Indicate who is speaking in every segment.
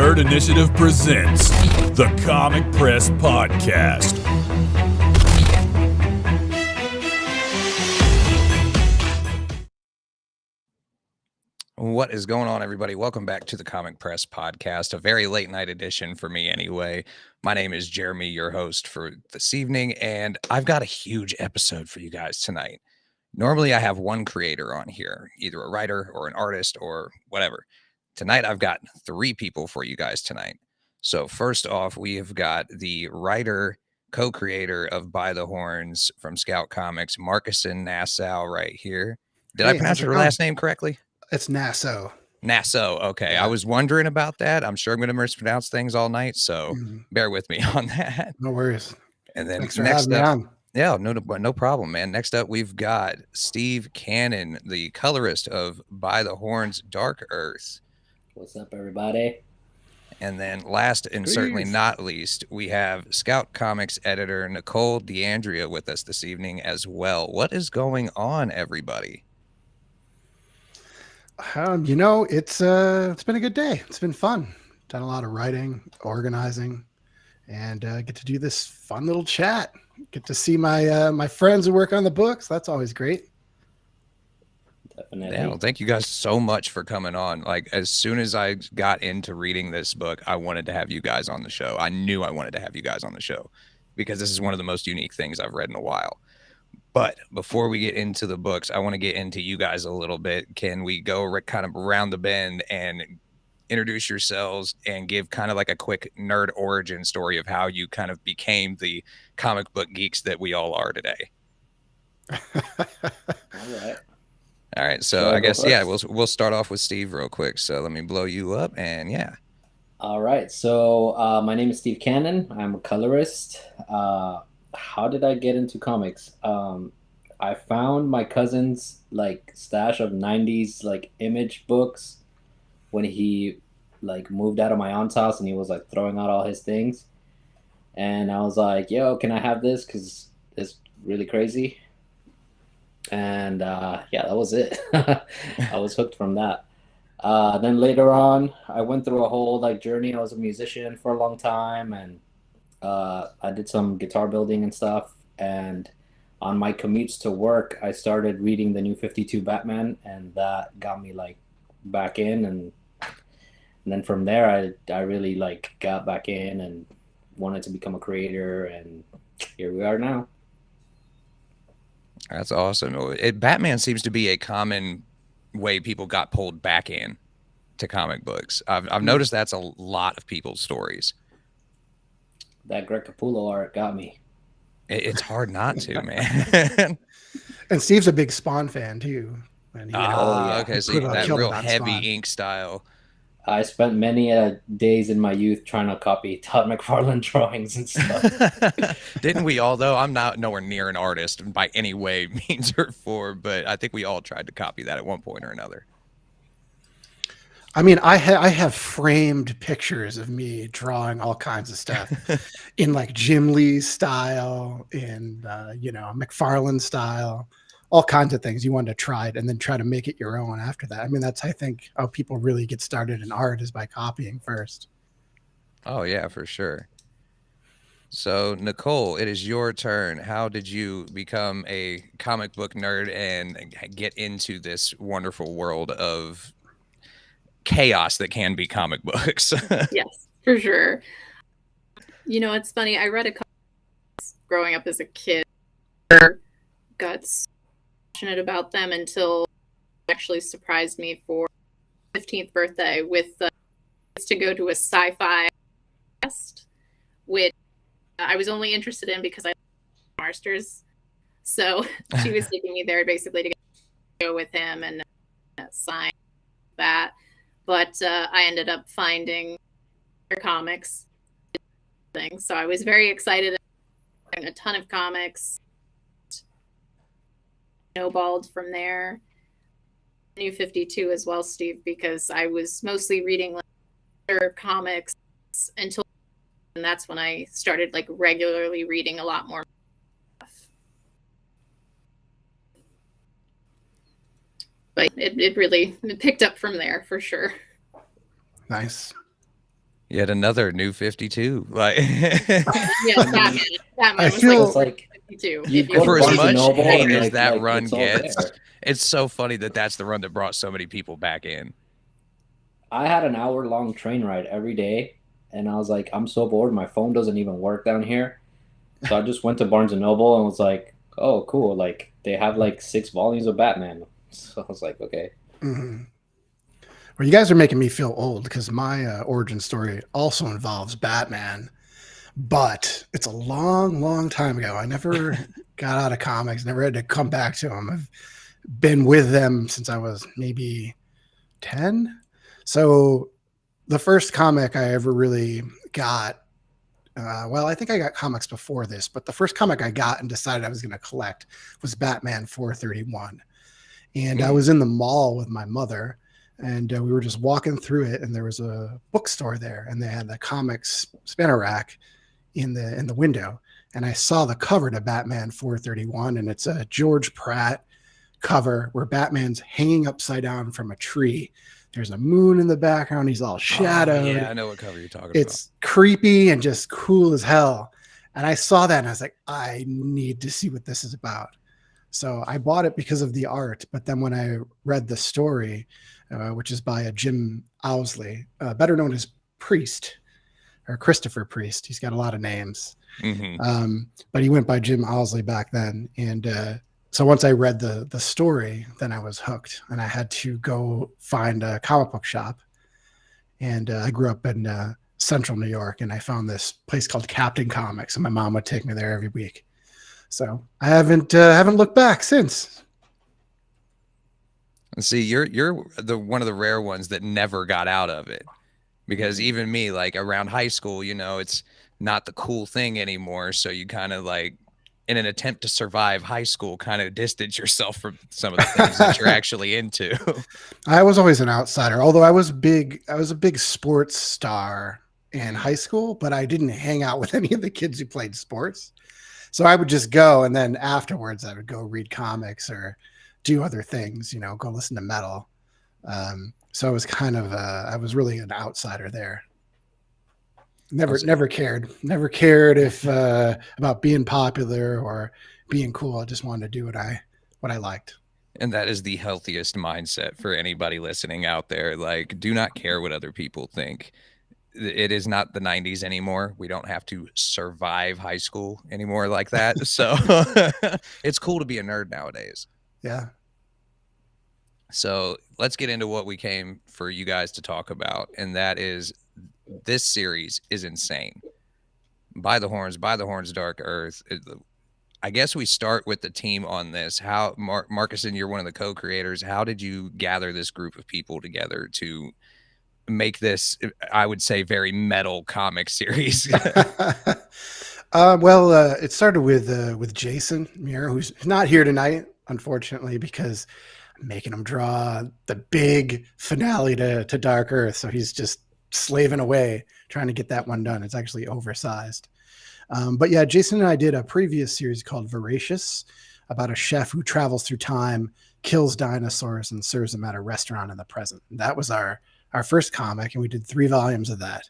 Speaker 1: Nerd Initiative presents the Comic Press Podcast.
Speaker 2: What is going on, everybody? Welcome back to the Comic Press Podcast, a very late night edition for me anyway. My name is Jeremy, your host for this evening, and I've got a huge episode for you guys tonight. Normally, I have one creator on here, either a writer or an artist or whatever. Tonight, I've got three people for you guys tonight. So first off, we have got the writer, co-creator of By the Horns from Scout Comics, Markisan Naso right here. Did I pronounce your last name correctly?
Speaker 3: It's Naso.
Speaker 2: Naso. Okay. Yeah. I was wondering about that. I'm sure I'm going to mispronounce things all night, so bear with me on that.
Speaker 3: No worries.
Speaker 2: And then
Speaker 3: thanks for having me on.
Speaker 2: Yeah, no problem, man. Next up, we've got Steve Canon, the colorist of By the Horns Dark Earth.
Speaker 4: What's up, everybody?
Speaker 2: And then last and certainly not least, we have Scout Comics editor NicoleDAndira with us this evening as well. What is going on, everybody?
Speaker 3: You know, it's been a good day. It's been fun. Done a lot of writing, organizing, and get to do this fun little chat. Get to see my friends who work on the books. That's always great.
Speaker 4: Definitely.
Speaker 2: Yeah, well, thank you guys so much for coming on. Like, as soon as I got into reading this book, I wanted to have you guys on the show. I knew I wanted to have you guys on the show because this is one of the most unique things I've read in a while. But before we get into the books, I want to get into you guys a little bit. Can we go kind of around the bend and introduce yourselves and give kind of like a quick nerd origin story of how you kind of became the comic book geeks that we all are today? All right. So I guess, yeah, we'll start off with Steve real quick. So let me blow you up and yeah.
Speaker 4: All right. So my name is Steve Canon. I'm a colorist. How did I get into comics? I found my cousin's like stash of 90s like image books when he like moved out of my aunt's house and he was like throwing out all his things. And I was like, yo, can I have this? Because it's really crazy. And yeah, that was it. I was hooked from that. Then later on, I went through a whole like journey. I was a musician for a long time and I did some guitar building and stuff, and on my commutes to work, I started reading the New 52 Batman, and that got me like back in, and then from there, I really like got back in and wanted to become a creator, and here we are now.
Speaker 2: That's awesome. Batman seems to be a common way people got pulled back in to comic books. I've noticed that's a lot of people's stories.
Speaker 4: That Greg Capullo art got me.
Speaker 2: It's hard not to, man.
Speaker 3: And Steve's a big Spawn fan too. And
Speaker 2: okay, so that real heavy ink style.
Speaker 4: I spent many days in my youth trying to copy Todd McFarlane drawings and stuff.
Speaker 2: Didn't we all, though? I'm not nowhere near an artist by any way, means or form, but I think we all tried to copy that at one point or another.
Speaker 3: I mean, I have framed pictures of me drawing all kinds of stuff in like Jim Lee style, in McFarlane style, all kinds of things. You want to try it and then try to make it your own after that. I mean, that's, I think, how people really get started in art is by copying first.
Speaker 2: Oh yeah, for sure. So Nicole, it is your turn. How did you become a comic book nerd and get into this wonderful world of chaos that can be comic books?
Speaker 5: Yes, for sure. You know, it's funny. I read a couple growing up as a kid. Got so passionate about them until it actually surprised me for 15th birthday with to go to a sci-fi fest, which I was only interested in because I like Marsters. So she was taking me there basically to go with him and sign that. But I ended up finding their comics things. So I was very excited. A ton of comics. Snowballed from there. New 52 as well, Steve, because I was mostly reading like other comics until, and that's when I started like regularly reading a lot more stuff. But it really picked up from there for sure.
Speaker 3: Nice.
Speaker 2: Yet another new 52. Like,
Speaker 5: Yeah, Batman. Batman
Speaker 3: I
Speaker 5: was
Speaker 3: feel-
Speaker 5: like
Speaker 4: Like
Speaker 5: 52.
Speaker 4: you
Speaker 5: if
Speaker 4: go to
Speaker 2: for as
Speaker 4: Barnes and
Speaker 2: much
Speaker 4: Noble
Speaker 2: hate
Speaker 4: and,
Speaker 2: as
Speaker 4: like-
Speaker 2: that
Speaker 4: like,
Speaker 2: run
Speaker 4: it's all
Speaker 2: gets,
Speaker 4: there.
Speaker 2: it's so funny that that's the run that brought so many people back in.
Speaker 4: I had an hour-long train ride every day, and I was like, I'm so bored. My phone doesn't even work down here. So I just went to Barnes and Noble and was like, oh, cool. Like, they have like 6 volumes of Batman. So I was like, okay.
Speaker 3: Mhm. Well, you guys are making me feel old because my origin story also involves Batman, but it's a long, long time ago. I never got out of comics, never had to come back to them. I've been with them since I was maybe 10. So the first comic I ever really got, well, I think I got comics before this, but the first comic I got and decided I was going to collect was Batman 431. And I was in the mall with my mother, and we were just walking through it, and there was a bookstore there, and they had the comics spinner rack in the window, and I saw the cover to Batman 431, and it's a George Pratt cover where Batman's hanging upside down from a tree. There's a moon in the background. He's all shadowed.
Speaker 2: Oh, yeah, I know what cover you're talking
Speaker 3: It's creepy and just cool as hell. And I saw that and I was like, I need to see what this is about. So I bought it because of the art. But then when I read the story, which is by a Jim Owsley, better known as Priest or Christopher Priest. He's got a lot of names.
Speaker 2: about.
Speaker 3: But he went by Jim Owsley back then. And so once I read the story, then I was hooked, and I had to go find a comic book shop. And I grew up in central New York, and I found this place called Captain Comics, and my mom would take me there every week. So I haven't looked back since.
Speaker 2: See, you're the one of the rare ones that never got out of it, because even me, like around high school, you know, it's not the cool thing anymore. So you kind of like, in an attempt to survive high school, kind of distance yourself from some of the things that you're actually into.
Speaker 3: I was always an outsider, although I was a big sports star in high school, but I didn't hang out with any of the kids who played sports. So I would just go, and then afterwards I would go read comics or do other things, you know, go listen to metal. So I was kind of I was really an outsider there. Never cared if about being popular or being cool. I just wanted to do what I liked.
Speaker 2: And that is the healthiest mindset for anybody listening out there. Like, do not care what other people think. It is not the 90s anymore. We don't have to survive high school anymore like that. So it's cool to be a nerd nowadays.
Speaker 3: Yeah.
Speaker 2: So let's get into what we came for you guys to talk about. And that is, this series is insane. By the Horns, Dark Earth. I guess we start with the team on this. How, Markisan, you're one of the co-creators. How did you gather this group of people together to make this, I would say, very metal comic series?
Speaker 3: Well, it started with Jason Muir, who's not here tonight, unfortunately, because I'm making him draw the big finale to Dark Earth. So he's just slaving away trying to get that one done. It's actually oversized. But yeah, Jason and I did a previous series called Voracious about a chef who travels through time, kills dinosaurs, and serves them at a restaurant in the present. That was our first comic, and we did 3 volumes of that.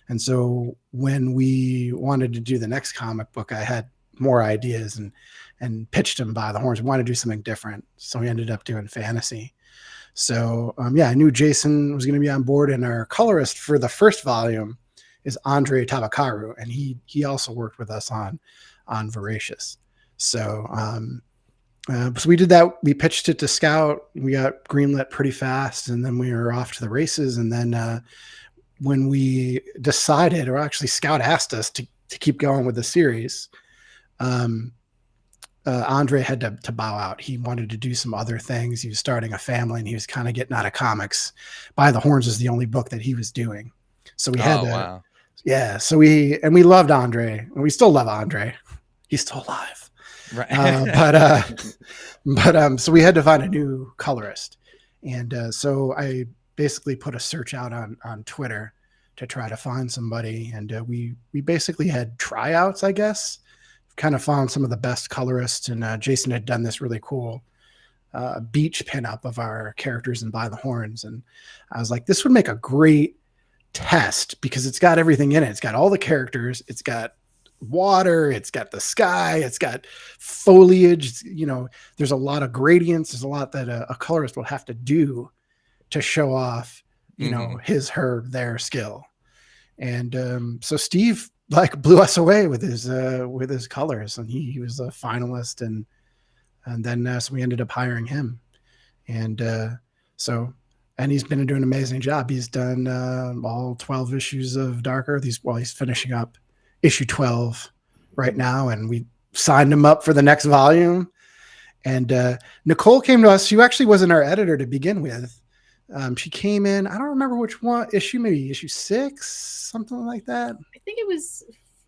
Speaker 3: And so when we wanted to do the next comic book, I had more ideas and pitched him by the horns. We wanted to do something different. So we ended up doing fantasy. So yeah, I knew Jason was going to be on board, and our colorist for the first volume is Andre Tabakaru, and he also worked with us on Voracious. So so we did that. We pitched it to Scout. We got greenlit pretty fast, and then we were off to the races. And then when we decided, or actually Scout asked us to keep going with the series, Andre had to bow out. He wanted to do some other things. He was starting a family, and he was kind of getting out of comics. By the Horns was the only book that he was doing. So we had
Speaker 2: wow.
Speaker 3: Yeah. So we loved Andre, and we still love Andre. He's still alive.
Speaker 2: Right.
Speaker 3: But so we had to find a new colorist. And so I basically put a search out on Twitter to try to find somebody. And we basically had tryouts, I guess. Kind of found some of the best colorists, and Jason had done this really cool beach pinup of our characters in By the Horns, and I was like, this would make a great test because it's got everything in it. It's got all the characters. It's got water. It's got the sky. It's got foliage. You know, there's a lot of gradients. There's a lot that a colorist will have to do to show off, you know, his, her, their skill. And so Steve like blew us away with his colors, and he was a finalist, and then so we ended up hiring him, and he's been doing an amazing job. He's done all 12 issues of Dark Earth. He's finishing up issue 12 right now, and we signed him up for the next volume. And Nicole came to us. She actually wasn't our editor to begin with. She came in, I don't remember which one issue, maybe issue 6, something like that.
Speaker 5: I think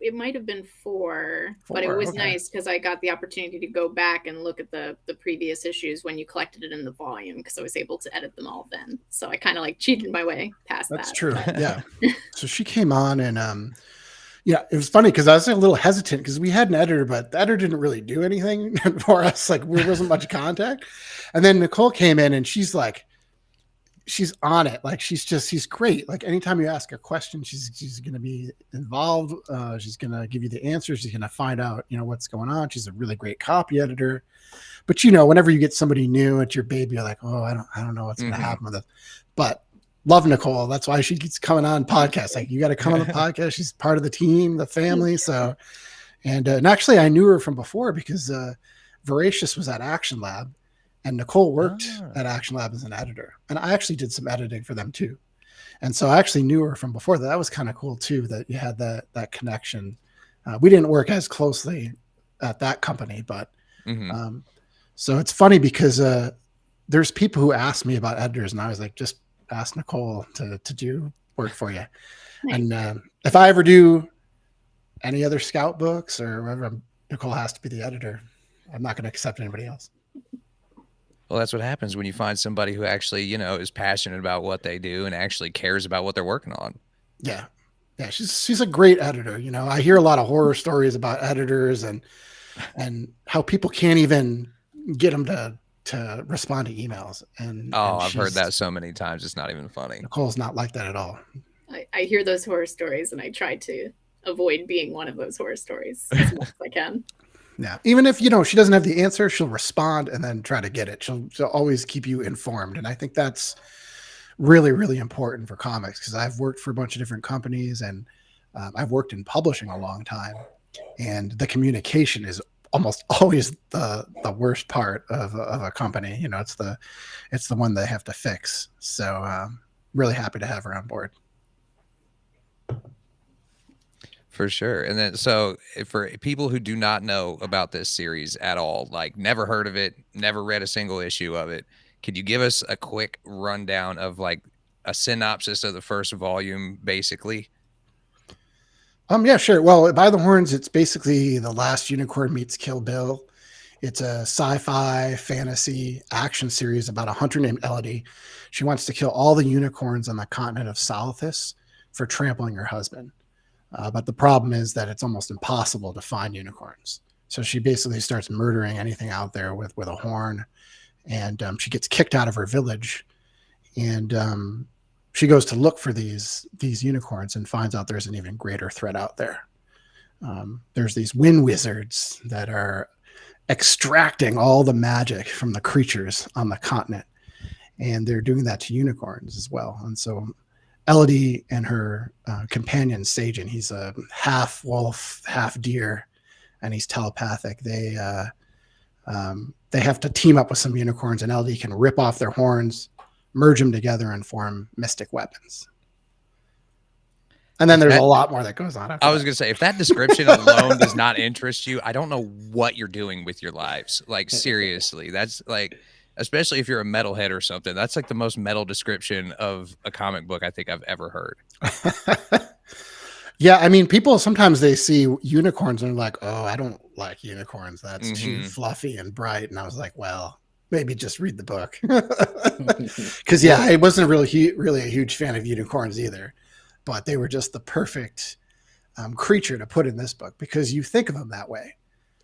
Speaker 5: it might have been 4, but it was nice because I got the opportunity to go back and look at the previous issues when you collected it in the volume, because I was able to edit them all then. So I kind of like cheated my way past that.
Speaker 3: That's true. Yeah. So she came on, and yeah, it was funny because I was a little hesitant because we had an editor, but the editor didn't really do anything for us. Like, there wasn't much contact. And then Nicole came in, and she's on it. Like, she's great. Like, anytime you ask a question, she's going to be involved. She's going to give you the answers. She's going to find out, you know, what's going on. She's a really great copy editor. But, you know, whenever you get somebody new at your baby, you're like, oh, I don't know what's going to happen with it. But love Nicole. That's why she keeps coming on podcasts. Like, you got to come on the podcast. She's part of the team, the family. So, and actually I knew her from before because Voracious was at Action Lab. And Nicole worked at Action Lab as an editor. And I actually did some editing for them too. And so I actually knew her from before. That was kind of cool too, that you had that connection. We didn't work as closely at that company, but so it's funny because there's people who ask me about editors, and I was like, just ask Nicole to do work for you. Nice. And if I ever do any other Scout books or whatever, Nicole has to be the editor. I'm not going to accept anybody else.
Speaker 2: Well, that's what happens when you find somebody who actually, you know, is passionate about what they do and actually cares about what they're working on.
Speaker 3: Yeah. Yeah. She's a great editor. You know, I hear a lot of horror stories about editors and how people can't even get them to respond to emails. And
Speaker 2: I've heard that so many times. It's not even funny.
Speaker 3: Nicole's not like that at all.
Speaker 5: I hear those horror stories, and I try to avoid being one of those horror stories as much as I can.
Speaker 3: Yeah. Even if, you know, she doesn't have the answer, she'll respond and then try to get it. She'll always keep you informed. And I think that's really, really important for comics, because I've worked for a bunch of different companies, and I've worked in publishing a long time. And the communication is almost always the worst part of a company. You know, it's the one they have to fix. So really happy to have her on board.
Speaker 2: For sure. And then, so for people who do not know about this series at all, like never heard of it, never read a single issue of it, could you give us a quick rundown of like a synopsis of the first volume, basically?
Speaker 3: Yeah, sure. Well, By the Horns, it's basically The Last Unicorn Meets Kill Bill. It's a sci-fi fantasy action series about a hunter named Elodie. She wants to kill all the unicorns on the continent of Salathis for trampling her husband. But the problem is that it's almost impossible to find unicorns. So she basically starts murdering anything out there with a horn, and she gets kicked out of her village. And she goes to look for these unicorns and finds out there's an even greater threat out there. There's these wind wizards that are extracting all the magic from the creatures on the continent, and they're doing that to unicorns as well. And so Elodie and her companion Sagen, he's a half wolf, half deer, and he's telepathic. They have to team up with some unicorns, and Elodie can rip off their horns, merge them together, and form mystic weapons. And then there's a lot more that goes on.
Speaker 2: I was going to say, if that description alone does not interest you, I don't know what you're doing with your lives. Like, seriously, that's like, especially if you're a metalhead or something, that's like the most metal description of a comic book I think I've ever heard.
Speaker 3: Yeah, I mean, people sometimes they see unicorns and they're like, oh, I don't like unicorns. That's too fluffy and bright. And I was like, well, maybe just read the book. Because, yeah, I wasn't really a huge fan of unicorns either. But they were just the perfect creature to put in this book because you think of them that way.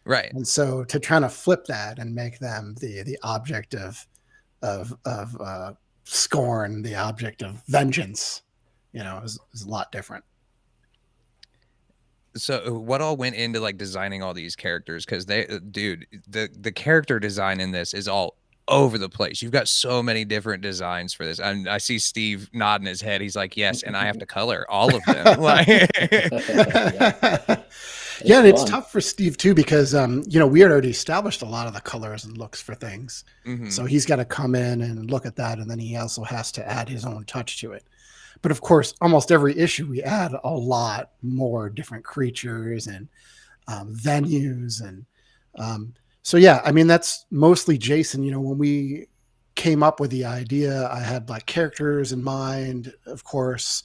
Speaker 2: Right.
Speaker 3: And so to try to flip that and make them the object of scorn, the object of vengeance, is a lot different.
Speaker 2: So what all went into like designing all these characters? Because the character design in this is all over the place. You've got so many different designs for this. And I see Steve nodding his head. He's like, yes, and I have to color all of them. Like,
Speaker 3: yeah, and it's tough for Steve too, because we had already established a lot of the colors and looks for things. So he's got to come in and look at that, and then he also has to add his own touch to it. But of course, almost every issue we add a lot more different creatures and venues. And so, yeah, I mean, that's mostly Jason. When we came up with the idea, I had like characters in mind, of course,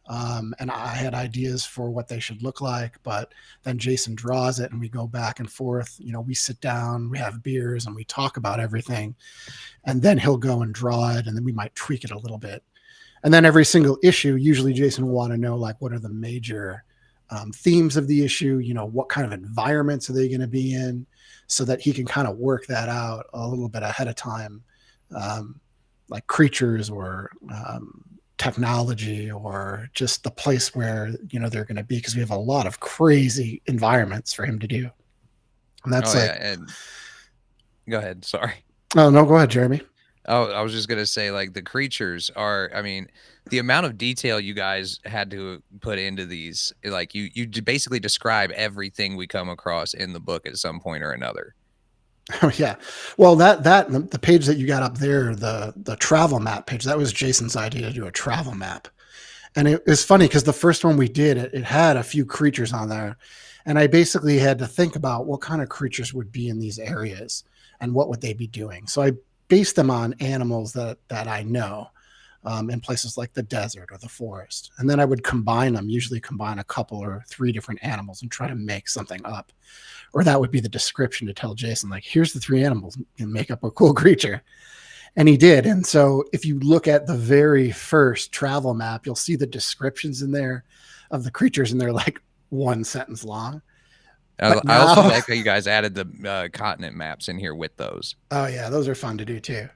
Speaker 3: and I had ideas for what they should look like. But then Jason draws it and we go back and forth. We sit down, we have beers, and we talk about everything. And then he'll go and draw it, and then we might tweak it a little bit. And then every single issue, usually Jason will want to know, like, what are the major themes of the issue? What kind of environments are they going to be in, so that he can kind of work that out a little bit ahead of time, like creatures or technology or just the place where, they're going to be, because we have a lot of crazy environments for him to do. And that's
Speaker 2: and go ahead. Sorry.
Speaker 3: Oh, no, go ahead, Jeremy.
Speaker 2: Oh, I was just going to say, like, the creatures are, I mean, the amount of detail you guys had to put into these, like, you basically describe everything we come across in the book at some point or another.
Speaker 3: Oh, yeah. Well, the page that you got up there, the travel map page, that was Jason's idea to do a travel map. And it was funny because the first one we did, it had a few creatures on there. And I basically had to think about what kind of creatures would be in these areas and what would they be doing. So I based them on animals that I know in places like the desert or the forest. And then I would usually combine a couple or 3 different animals and try to make something up. Or that would be the description to tell Jason, like, here's the 3 animals and make up a cool creature. And he did. And so if you look at the very first travel map, you'll see the descriptions in there of the creatures, and they're like 1 sentence long.
Speaker 2: I also like how you guys added the continent maps in here with those. Oh,
Speaker 3: yeah, those are fun to do too.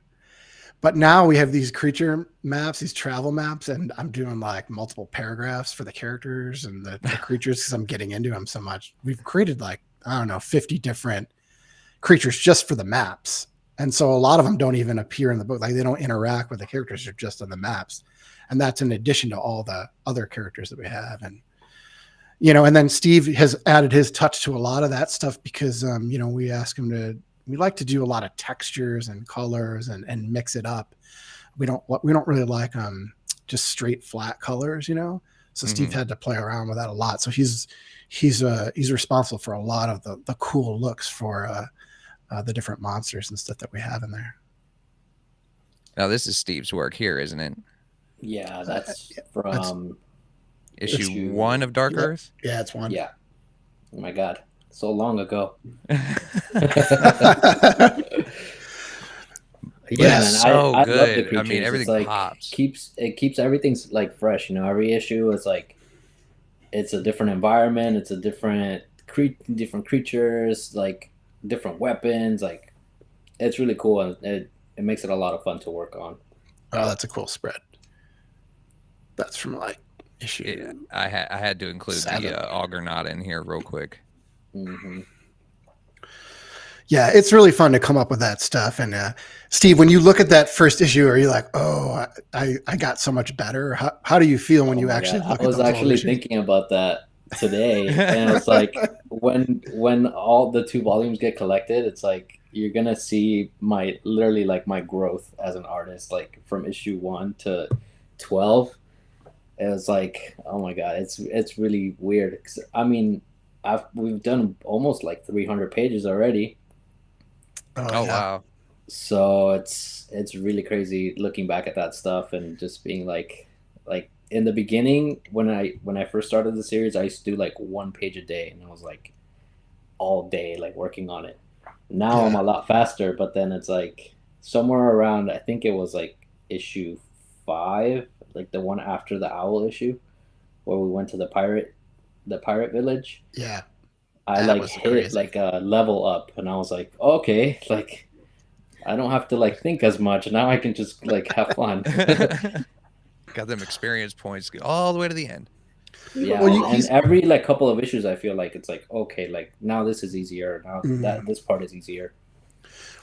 Speaker 3: But now we have these creature maps, these travel maps, and I'm doing like multiple paragraphs for the characters and the creatures because I'm getting into them so much. We've created 50 different creatures just for the maps. And so a lot of them don't even appear in the book. Like, they don't interact with the characters. They're just on the maps. And that's in addition to all the other characters that we have. And and then Steve has added his touch to a lot of that stuff because, we ask him we like to do a lot of textures and colors and mix it up. We don't really like just straight flat colors, So Steve had to play around with that a lot. So he's responsible for a lot of the cool looks for the different monsters and stuff that we have in there.
Speaker 2: Now this is Steve's work here, isn't it?
Speaker 4: Yeah, that's from
Speaker 2: issue 1 of Dark Earth.
Speaker 3: Yeah, it's 1.
Speaker 4: Yeah. Oh my God, so long ago.
Speaker 2: Yeah, man, so
Speaker 4: I
Speaker 2: good.
Speaker 4: love the creatures.
Speaker 2: I mean, everything pops.
Speaker 4: Keeps everything like fresh. Every issue is like it's a different environment. It's a different creatures, like different weapons. Like, it's really cool, and it makes it a lot of fun to work on.
Speaker 3: Oh, that's a cool spread. That's from like issue.
Speaker 2: Yeah, I had to include 7. The Augurnaut in here real quick.
Speaker 4: Mm-hmm.
Speaker 3: Yeah, it's really fun to come up with that stuff. And Steve, when you look at that first issue, are you like, oh, I got so much better? How do you feel when you actually look at those?
Speaker 4: I was actually thinking about that today, and it's like when all the 2 volumes get collected, it's like you're gonna see my growth as an artist, like from issue 1 to 12. It was like, oh my God, it's really weird. I mean, we've done almost like 300 pages already.
Speaker 2: Oh, yeah. Wow.
Speaker 4: So it's really crazy looking back at that stuff and just being like in the beginning when I first started the series, I used to do like 1 page a day, and I was like all day like working on it. Now I'm a lot faster, but then it's like somewhere around, I think it was like issue 5, like the one after the owl issue, where we went to the pirate village.
Speaker 3: Yeah.
Speaker 4: I like hit crazy. Like a level up, and I was like, okay, like I don't have to like think as much now. I can just like have fun.
Speaker 2: Got them experience points all the way to the end.
Speaker 4: Yeah,
Speaker 3: Well,
Speaker 4: and every like couple of issues, I feel like it's like, okay, like now this is easier. Now that this part is easier.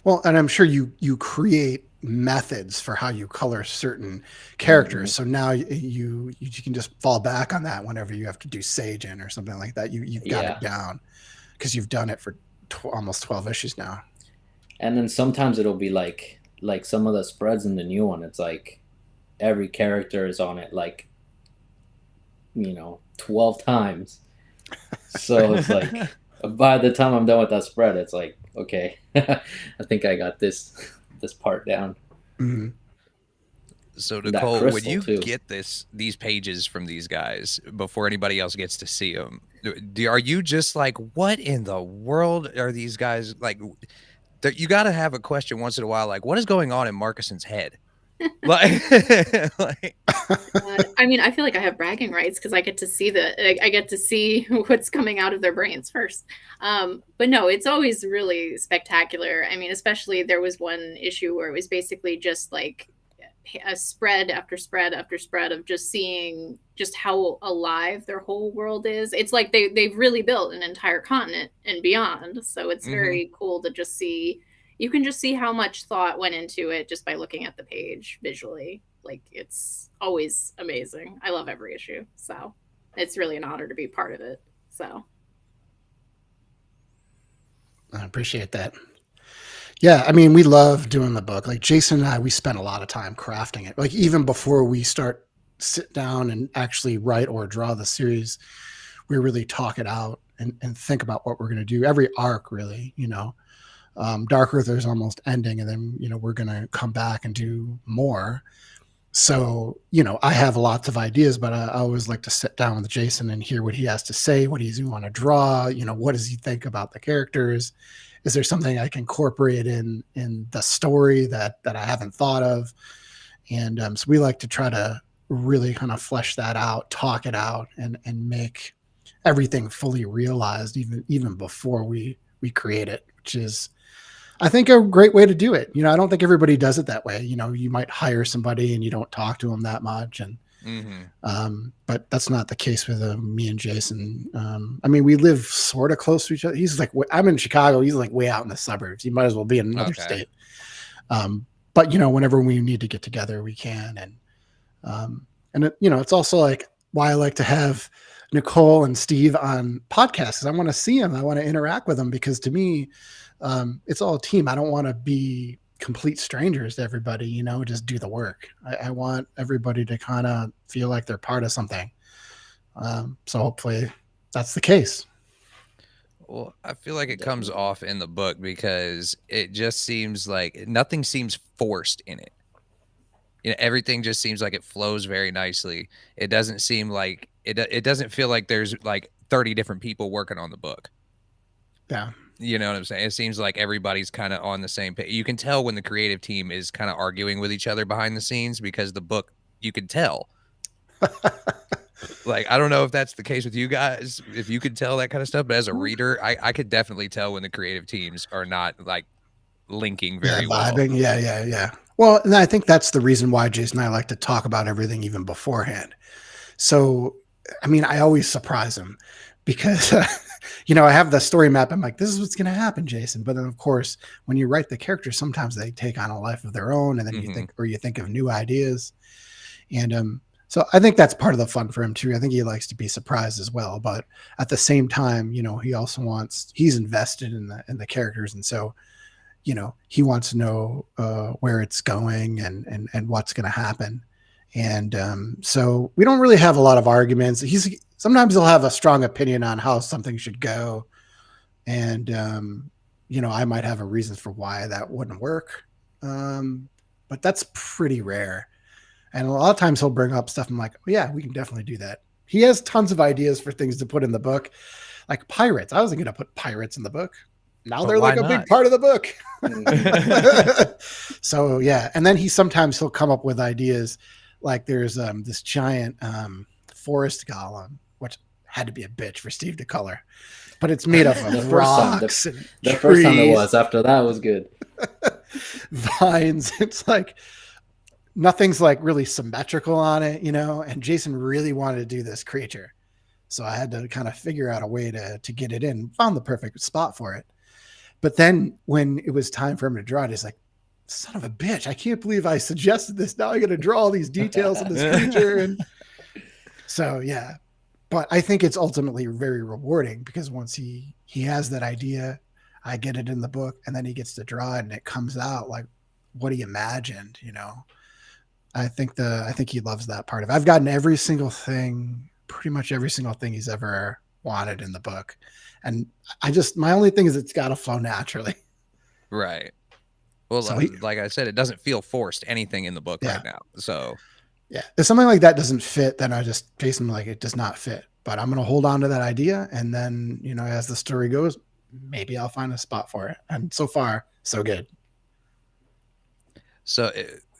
Speaker 3: Well, and I'm sure you create methods for how you color certain characters. So now you can just fall back on that whenever you have to do Sagen or something like that. You've got it down because you've done it for almost 12 issues now.
Speaker 4: And then sometimes it'll be like some of the spreads in the new one. It's like every character is on it, like 12 times. So it's like by the time I'm done with that spread, it's like, okay, I think I got this part down.
Speaker 3: Mm-hmm.
Speaker 2: So Nicole, when you get these pages from these guys before anybody else gets to see them, are you just like, what in the world are these guys like? You got to have a question once in a while, like, what is going on in Markisan's head? I
Speaker 5: mean, I feel like I have bragging rights because I get to see I get to see what's coming out of their brains first. But no, it's always really spectacular. I mean, especially there was one issue where it was basically just like a spread after spread after spread of just seeing just how alive their whole world is. It's like they've really built an entire continent and beyond. So it's very cool to just see. You can just see how much thought went into it just by looking at the page visually. Like, it's always amazing. I love every issue. So it's really an honor to be part of it. So
Speaker 3: I appreciate that. Yeah, I mean, we love doing the book. Like Jason and I, we spent a lot of time crafting it. Like even before we sit down and actually write or draw the series, we really talk it out and think about what we're going to do. Every arc, really, Dark Earth is almost ending, and then we're going to come back and do more. So I have lots of ideas, but I always like to sit down with Jason and hear what he has to say, what he's want to draw. What does he think about the characters? Is there something I can incorporate in the story that I haven't thought of? And so we like to try to really kind of flesh that out, talk it out, and make everything fully realized even before we create it, which is, I think, a great way to do it. I don't think everybody does it that way. You might hire somebody and you don't talk to them that much. And, but that's not the case with me and Jason. I mean, we live sort of close to each other. He's like, I'm in Chicago. He's like way out in the suburbs. He might as well be in another state. But whenever we need to get together, we can. And it's also like why I like to have Nicole and Steve on podcasts. I want to see them. I want to interact with them because to me, it's all a team. I don't want to be complete strangers to everybody, just do the work. I want everybody to kind of feel like they're part of something. So hopefully that's the case.
Speaker 2: Well, I feel like it comes off in the book because it just seems like nothing seems forced in it. Everything just seems like it flows very nicely. It doesn't seem like it doesn't feel like there's like 30 different people working on the book.
Speaker 3: Yeah.
Speaker 2: You know what I'm saying? It seems like everybody's kind of on the same page. You can tell when the creative team is kind of arguing with each other behind the scenes because the book, you can tell. Like, I don't know if that's the case with you guys, if you could tell that kind of stuff, but as a reader, I could definitely tell when the creative teams are not like linking very well.
Speaker 3: Yeah. Well, and I think that's the reason why Jason and I like to talk about everything even beforehand. So, I mean, I always surprise him because, I have the story map. I'm like, this is what's going to happen, Jason. But then, of course, when you write the characters, sometimes they take on a life of their own, and then you think of new ideas. And so I think that's part of the fun for him too. I think he likes to be surprised as well. But at the same time, he also he's invested in the characters, and so he wants to know where it's going and what's going to happen. And so we don't really have a lot of arguments. Sometimes he'll have a strong opinion on how something should go. And, I might have a reason for why that wouldn't work. But that's pretty rare. And a lot of times he'll bring up stuff. I'm like, oh, yeah, we can definitely do that. He has tons of ideas for things to put in the book, like pirates. I wasn't going to put pirates in the book. Now they're like a big part of the book. So, yeah. And then he'll come up with ideas. Like there's this giant forest golem, which had to be a bitch for Steve to color, but it's made up of rocks. The
Speaker 4: first time it was. After that was good.
Speaker 3: Vines. It's like nothing's like really symmetrical on it, you know, and Jason really wanted to do this creature. So I had to kind of figure out a way to get it in, found the perfect spot for it. But then when it was time for him to draw it, he's like, son of a bitch, I can't believe I suggested this. Now I got to draw all these details of this creature. And so, yeah, but I think it's ultimately very rewarding because once he has that idea, I get it in the book and then he gets to draw it and it comes out like what he imagined, you know. I think he loves that part of it. I've gotten every single thing, pretty much every single thing he's ever wanted in the book. And my only thing is it's got to flow naturally.
Speaker 2: Right. Well,
Speaker 3: So
Speaker 2: like I said, it doesn't feel forced anything in the book
Speaker 3: Yeah.
Speaker 2: right now. So
Speaker 3: yeah, if something like that doesn't fit, then Jason, like, it does not fit, but I'm going to hold on to that idea. And then, you know, as the story goes, maybe I'll find a spot for it. And so far, so good.
Speaker 2: So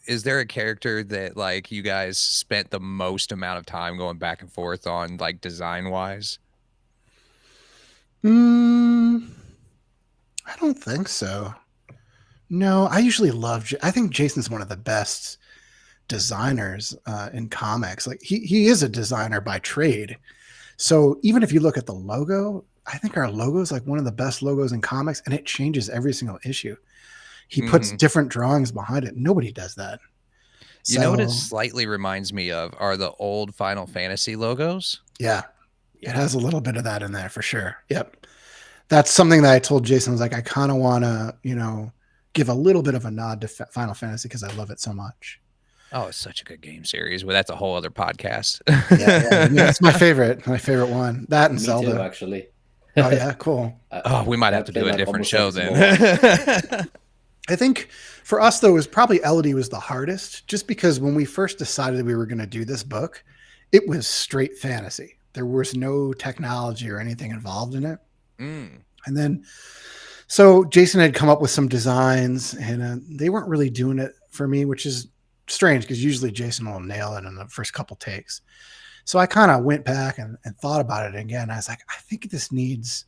Speaker 2: is there a character that like you guys spent the most amount of time going back and forth on, like design wise?
Speaker 3: I don't think so. No, I usually I think Jason's one of the best designers in comics. Like he is a designer by trade. So even if you look at the logo, I think our logo is like one of the best logos in comics, and it changes every single issue. He puts different drawings behind it. Nobody does that.
Speaker 2: You know what it slightly reminds me of are the old Final Fantasy logos.
Speaker 3: Yeah, it has a little bit of that in there for sure. Yep. That's something that I told Jason, was like, I kind of want to, you know, give a little bit of a nod to Final Fantasy because I love it so much.
Speaker 2: Oh, it's such a good game series. Well, that's a whole other podcast.
Speaker 3: Yeah, that's my fafavorite one. That and
Speaker 4: Me
Speaker 3: Zelda.
Speaker 4: too, actually.
Speaker 3: Oh yeah, cool.
Speaker 2: Oh, we might have to do a different show then.
Speaker 3: I think for us though, is probably Elodie was the hardest, just because when we first decided we were going to do this book, it was straight fantasy. There was no technology or anything involved in it. And then, so Jason had come up with some designs, and they weren't really doing it for me, which is strange because usually Jason will nail it in the first couple takes. So I kind of went back and thought about it again. I was like, I think this needs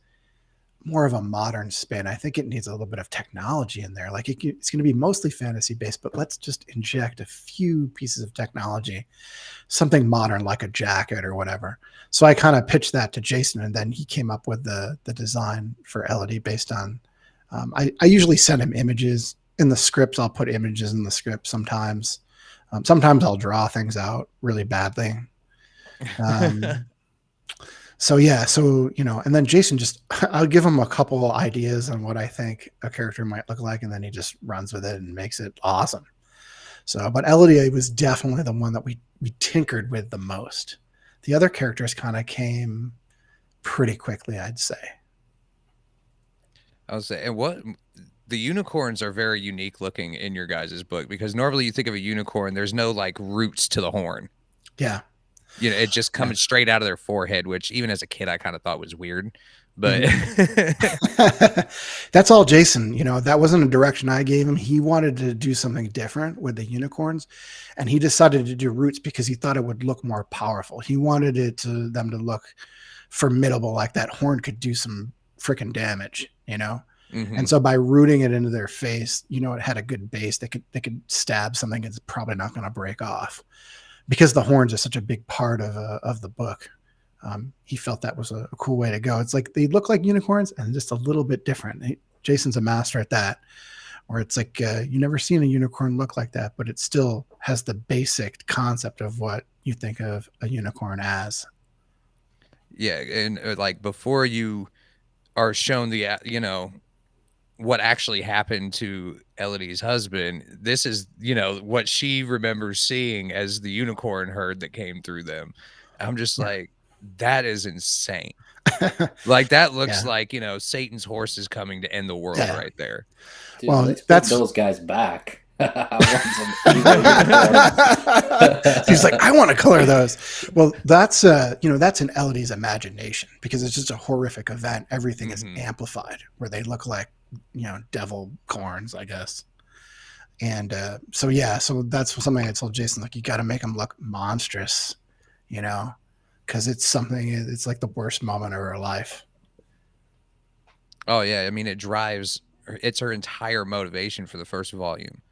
Speaker 3: more of a modern spin. I think it needs a little bit of technology in there. Like it's going to be mostly fantasy based, but let's just inject a few pieces of technology, something modern like a jacket or whatever. So I kind of pitched that to Jason, and then he came up with the design for Elodie based on. I usually send him images in the scripts. I'll put images in the script sometimes. Sometimes I'll draw things out really badly. So yeah, so, you know, and then Jason I'll give him a couple ideas on what I think a character might look like, and then he just runs with it and makes it awesome. So, but Elodie was definitely the one that we tinkered with the most. The other characters kind of came pretty quickly, I'd say.
Speaker 2: I was saying, the unicorns are very unique looking in your guys' book, because normally you think of a unicorn, there's no like roots to the horn.
Speaker 3: Yeah.
Speaker 2: You know, it just coming straight out of their forehead, which even as a kid, I kind of thought was weird. But
Speaker 3: that's all Jason. You know, that wasn't a direction I gave him. He wanted to do something different with the unicorns, and he decided to do roots because he thought it would look more powerful. He wanted them to look formidable, like that horn could do some freaking damage, you know? And so by rooting it into their face, you know, it had a good base. They could stab something that's probably not going to break off, because the horns are such a big part of the book. He felt that was a cool way to go. It's like they look like unicorns and just a little bit different. Jason's a master at that, where it's like you never seen a unicorn look like that, but it still has the basic concept of what you think of a unicorn as.
Speaker 2: Yeah, and like before you are shown the, you know, what actually happened to Elodie's husband, this is, you know, what she remembers seeing as the unicorn herd that came through them. I'm just like, that is insane. Like that looks like, you know, Satan's horse is coming to end the world right there.
Speaker 4: Dude,
Speaker 3: well,
Speaker 4: let's
Speaker 3: that's
Speaker 4: put those guys back.
Speaker 3: He's like, I want to color those. Well, that's you know, that's in Elodie's imagination, because it's just a horrific event. Everything is amplified, where they look like, you know, devil corns, I guess. And so yeah, so that's something I told Jason, like, you got to make them look monstrous, you know, because it's like the worst moment of her life.
Speaker 2: Oh yeah, I mean, it's her entire motivation for the first volume.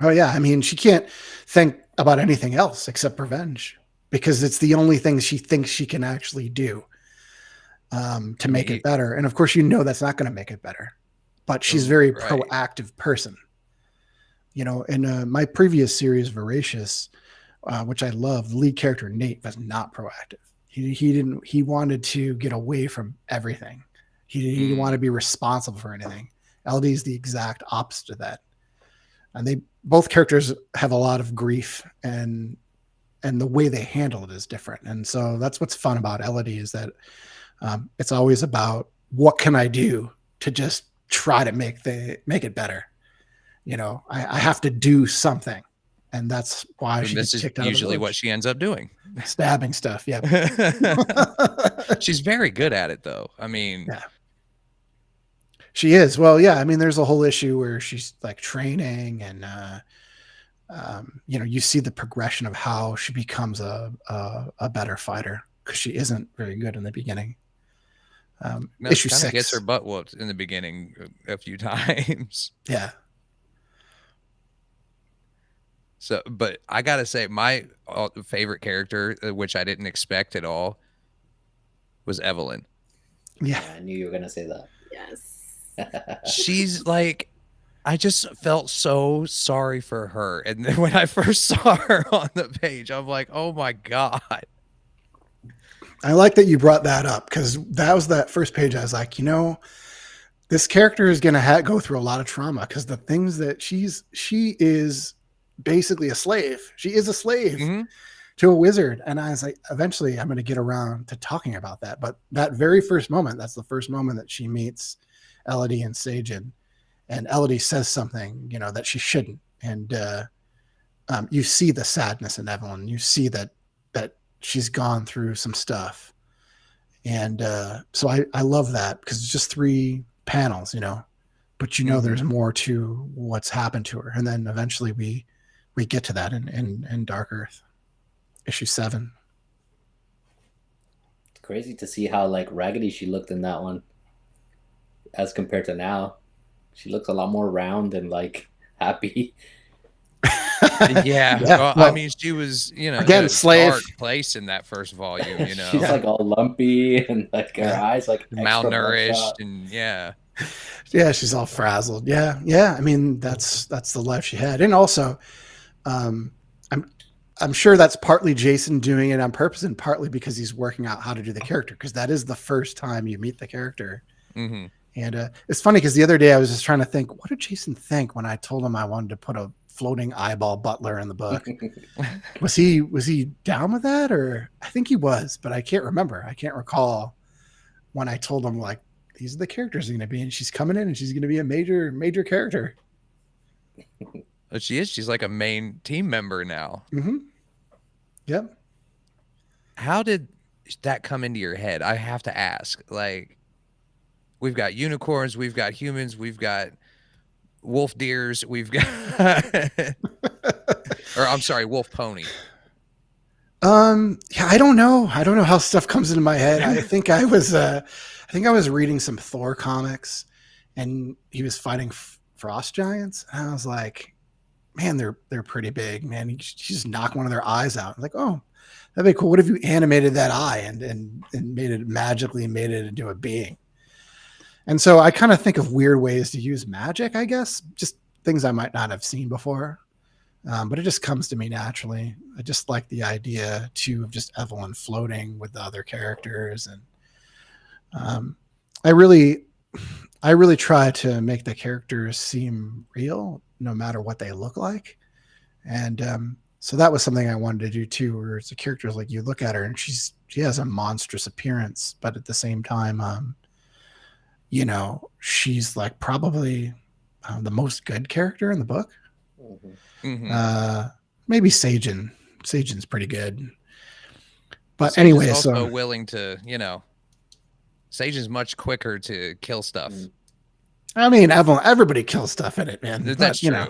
Speaker 3: Oh yeah, I mean, she can't think about anything else except revenge because it's the only thing she thinks she can actually do to make it better. And of course, that's not going to make it better. But she's a very proactive person. In my previous series, Voracious, which I love, the lead character Nate was not proactive. He wanted to get away from everything. He didn't want to be responsible for anything. LD is the exact opposite of that. And both characters have a lot of grief, and the way they handle it is different. And so that's what's fun about Elodie is that it's always about what can I do to just try to make it better. I have to do something, and that's why she gets kicked out of the
Speaker 2: usually
Speaker 3: village.
Speaker 2: what she ends up doing.
Speaker 3: Stabbing stuff. Yeah.
Speaker 2: She's very good at it, though. I mean,
Speaker 3: yeah. She is. Well, yeah. I mean, there's a whole issue where she's like training, and you see the progression of how she becomes a better fighter because she isn't very good in the beginning. Issue 6
Speaker 2: gets her butt whooped in the beginning a few times.
Speaker 3: Yeah.
Speaker 2: So, but I gotta say, my favorite character, which I didn't expect at all, was Evelyn.
Speaker 3: Yeah,
Speaker 4: I knew you were gonna say that.
Speaker 5: Yes.
Speaker 2: She's like, I just felt so sorry for her, and then when I first saw her on the page, I'm like, oh my god.
Speaker 3: I like that you brought that up because that was that first page. I was like, this character is gonna go through a lot of trauma because the things that she is basically a slave. She is a slave to a wizard. And I was like, eventually I'm going to get around to talking about that. But that very first moment, that's the first moment that she meets Elodie and Sajin. And Elodie says something, that she shouldn't. And you see the sadness in Evelyn. You see that she's gone through some stuff. And so I love that because it's just 3 panels, but there's more to what's happened to her. And then eventually we get to that in Dark Earth, issue 7.
Speaker 4: It's crazy to see how raggedy she looked in that one as compared to now. She looks a lot more round and happy.
Speaker 2: Yeah. Well, I mean, she was,
Speaker 3: again, slave.
Speaker 2: Dark place in that first volume,
Speaker 4: She's all lumpy and her eyes
Speaker 2: malnourished and yeah,
Speaker 3: she's all frazzled. Yeah. I mean, that's the life she had. And also, I'm sure that's partly Jason doing it on purpose and partly because he's working out how to do the character, because that is the first time you meet the character. And it's funny because the other day I was just trying to think, what did Jason think when I told him I wanted to put a floating eyeball butler in the book? was he down with that? Or I think he was, but I can't remember. I can't recall when I told him these are the characters are going to be, and she's coming in and she's going to be a major character.
Speaker 2: But she is. She's like a main team member now.
Speaker 3: Yep.
Speaker 2: How did that come into your head? I have to ask. We've got unicorns, we've got humans, we've got wolf deers, we've got or I'm sorry, wolf pony.
Speaker 3: Yeah, I don't know how stuff comes into my head. I think I was reading some Thor comics and he was fighting frost giants, and I was like, man, they're pretty big, man. He just knocked one of their eyes out. I'm like, oh, that'd be cool. What if you animated that eye and made it magically made it into a being? And so I kind of think of weird ways to use magic, I guess, just things I might not have seen before. But it just comes to me naturally. I just like the idea too of just Evelyn floating with the other characters. And I really try to make the characters seem real, no matter what they look like. And so that was something I wanted to do too, where it's a character you look at her and she has a monstrous appearance, but at the same time, she's probably the most good character in the book. Maybe Sajin. Sajin's pretty good. But
Speaker 2: Sajin's
Speaker 3: anyway,
Speaker 2: also willing to, Sajin's much quicker to kill stuff.
Speaker 3: I mean, everybody kills stuff in it, man.
Speaker 2: That's true.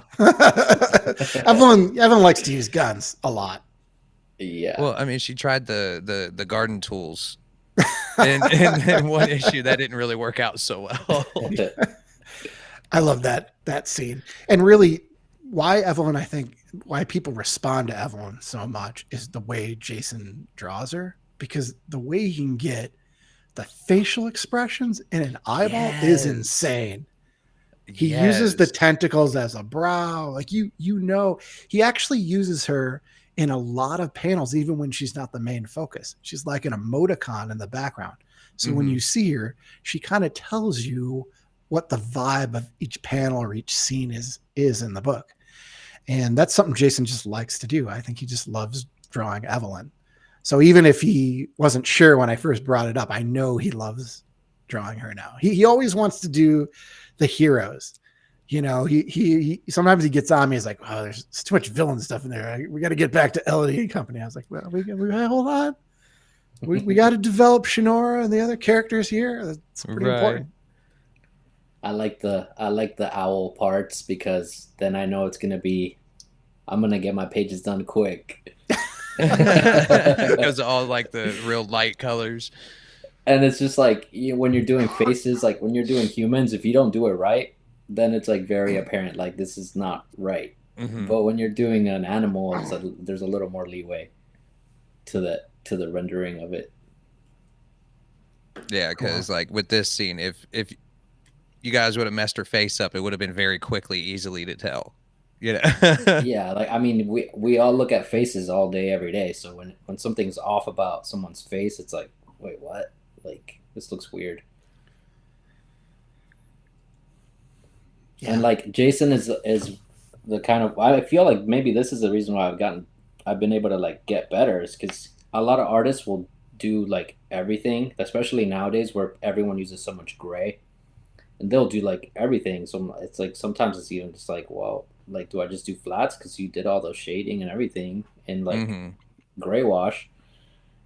Speaker 3: Evelyn likes to use guns a lot.
Speaker 4: Yeah.
Speaker 2: Well, I mean, she tried the garden tools in one issue that didn't really work out so well.
Speaker 3: I love that scene. And really, why Evelyn, I think why people respond to Evelyn so much is the way Jason draws her, because the way he can get the facial expressions in an eyeball is insane. He uses the tentacles as a brow. Like he actually uses her in a lot of panels, even when she's not the main focus. She's like an emoticon in the background. So when you see her, she kind of tells you what the vibe of each panel or each scene is in the book. And that's something Jason just likes to do. I think he just loves drawing Evelyn. So even if he wasn't sure when I first brought it up, I know he loves drawing her now. He always wants to do the heroes. You know, he sometimes he gets on me. He's like, "Oh, there's too much villain stuff in there. We got to get back to Elodie and Company." I was like, "Well, we hold on. We got to develop Shinora and the other characters here. That's pretty important."
Speaker 4: I like the owl parts, because then I know I'm gonna get my pages done quick.
Speaker 2: Because all like the real light colors.
Speaker 4: And it's just like, when you're doing faces, like when you're doing humans, if you don't do it right, then it's like very apparent, like this is not right. But when you're doing an animal, there's a little more leeway to the rendering of it.
Speaker 2: Yeah, because like with this scene, if you guys would have messed her face up, it would have been very easily to tell. You know?
Speaker 4: Yeah, like I mean, we all look at faces all day, every day. So when something's off about someone's face, it's like, wait, what? Like, this looks weird. Yeah. And like Jason is the kind of, I feel like maybe this is the reason why I've been able to like get better, is because a lot of artists will do like everything, especially nowadays where everyone uses so much gray, and they'll do like everything. So it's like sometimes it's even just like, well, like, do I just do flats because you did all the shading and everything in like gray wash?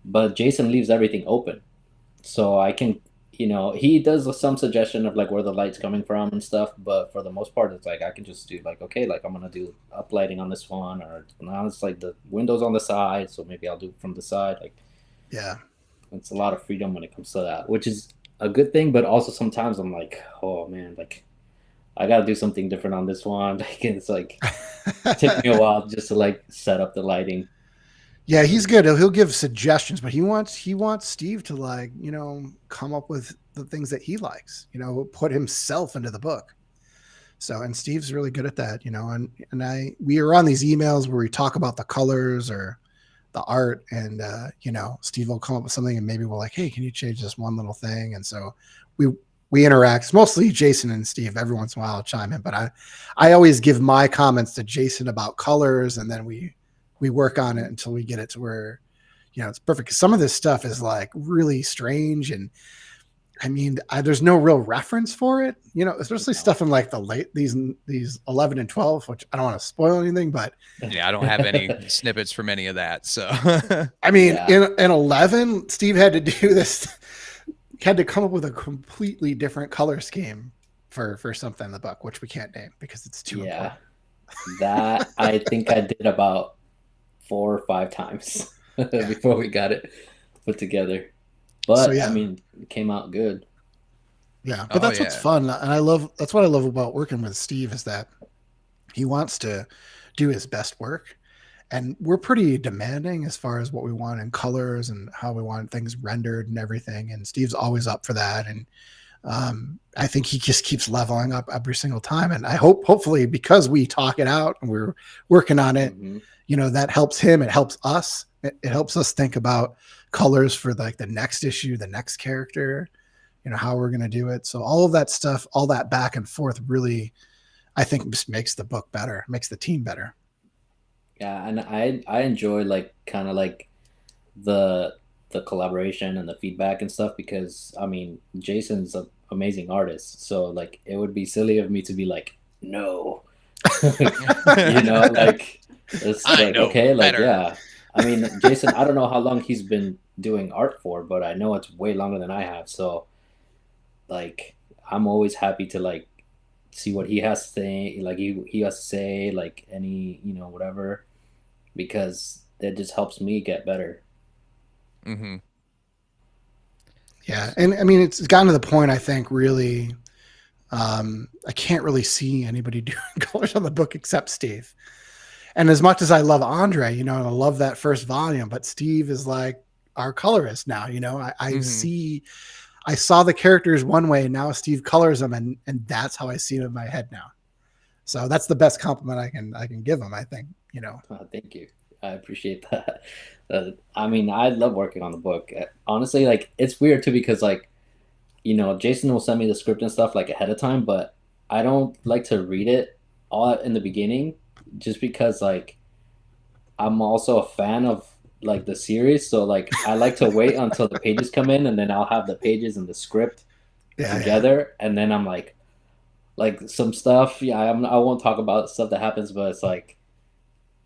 Speaker 4: But Jason leaves everything open. So I can, he does some suggestion of like where the light's coming from and stuff, but for the most part, it's like I can just do like, okay, like I'm gonna do uplighting on this one, or now it's like the windows on the side, so maybe I'll do it from the side. Like, yeah, it's a lot of freedom when it comes to that, which is a good thing, but also sometimes I'm like, oh man, like I gotta do something different on this one. Like, it's like take me a while just to like set up the lighting.
Speaker 3: Yeah, he's good. He'll give suggestions, but he wants Steve to like, come up with the things that he likes, put himself into the book. So, and Steve's really good at that, and we are on these emails where we talk about the colors or the art, and Steve will come up with something, and maybe we're like, hey, can you change this one little thing? And so we interact. It's mostly Jason and Steve. Every once in a while I'll chime in, but I always give my comments to Jason about colors, and then we work on it until we get it to where, it's perfect. 'Cause some of this stuff is like really strange. And I mean, there's no real reference for it, especially stuff in like these 11 and 12, which I don't want to spoil anything, but
Speaker 2: yeah, I don't have any snippets from any of that. So,
Speaker 3: I mean, in 11, Steve had to do this, had to come up with a completely different color scheme for something in the book, which we can't name because it's too important.
Speaker 4: That I think I did about 4 or 5 times before we got it put together. But so, I mean, it came out good.
Speaker 3: Yeah, but that's what's fun, and that's what I love about working with Steve, is that he wants to do his best work, and we're pretty demanding as far as what we want in colors and how we want things rendered and everything. And Steve's always up for that, and I think he just keeps leveling up every single time. And I hopefully, because we talk it out and we're working on it, that helps him. It helps us. It helps us think about colors for like the next issue, the next character, how we're going to do it. So all of that stuff, all that back and forth really, I think, just makes the book better, makes the team better.
Speaker 4: Yeah. And I enjoy like kind of like the collaboration and the feedback and stuff, because I mean, Jason's an amazing artist. So like, it would be silly of me to be like, no, like, it's like, okay, like, better. Yeah. I mean, Jason, I don't know how long he's been doing art for, but I know it's way longer than I have. So like, I'm always happy to like see what he has to say. Like he has to say like any, whatever, because it just helps me get better.
Speaker 2: Mm-hmm.
Speaker 3: Yeah. And I mean, it's gotten to the point, I think, really, I can't really see anybody doing colors on the book except Steve. And as much as I love Andre, you know, and I love that first volume, but Steve is like our colorist now. You know, I saw the characters one way, and now Steve colors them, and that's how I see them in my head now. So that's the best compliment I can give him, I think. You know.
Speaker 4: Thank you. I appreciate that. I mean, I love working on the book. Honestly, like, it's weird too, because, like, you know, Jason will send me the script and stuff like ahead of time, but I don't like to read it all in the beginning, just because, like, I'm also a fan of, like, the series. So, like, I like to wait until the pages come in, and then I'll have the pages and the script together. And then I'm like some stuff. Yeah, I won't talk about stuff that happens, but it's like,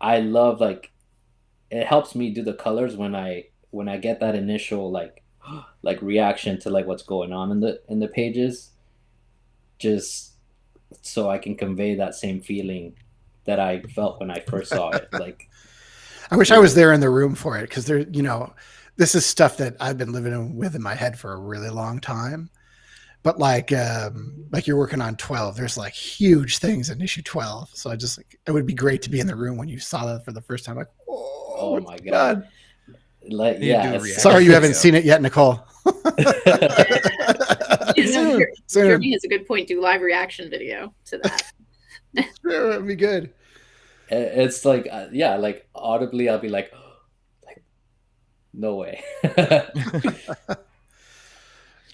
Speaker 4: I love, like, it helps me do the colors when I get that initial like reaction to like what's going on in the pages, just so I can convey that same feeling that I felt when I first saw it. Like,
Speaker 3: I wish I was there in the room for it, because there, you know, this is stuff that I've been living with in my head for a really long time. But like you're working on 12, there's like huge things in issue 12. So I just, like, it would be great to be in the room when you saw that for the first time. Like, oh
Speaker 4: my God. Like, yeah.
Speaker 3: Sorry you haven't seen it yet, Nicole.
Speaker 5: Jeremy has a good point. Do live reaction video to that.
Speaker 3: Sure, that'd be good.
Speaker 4: It's like, yeah, like audibly, I'll be like, no way.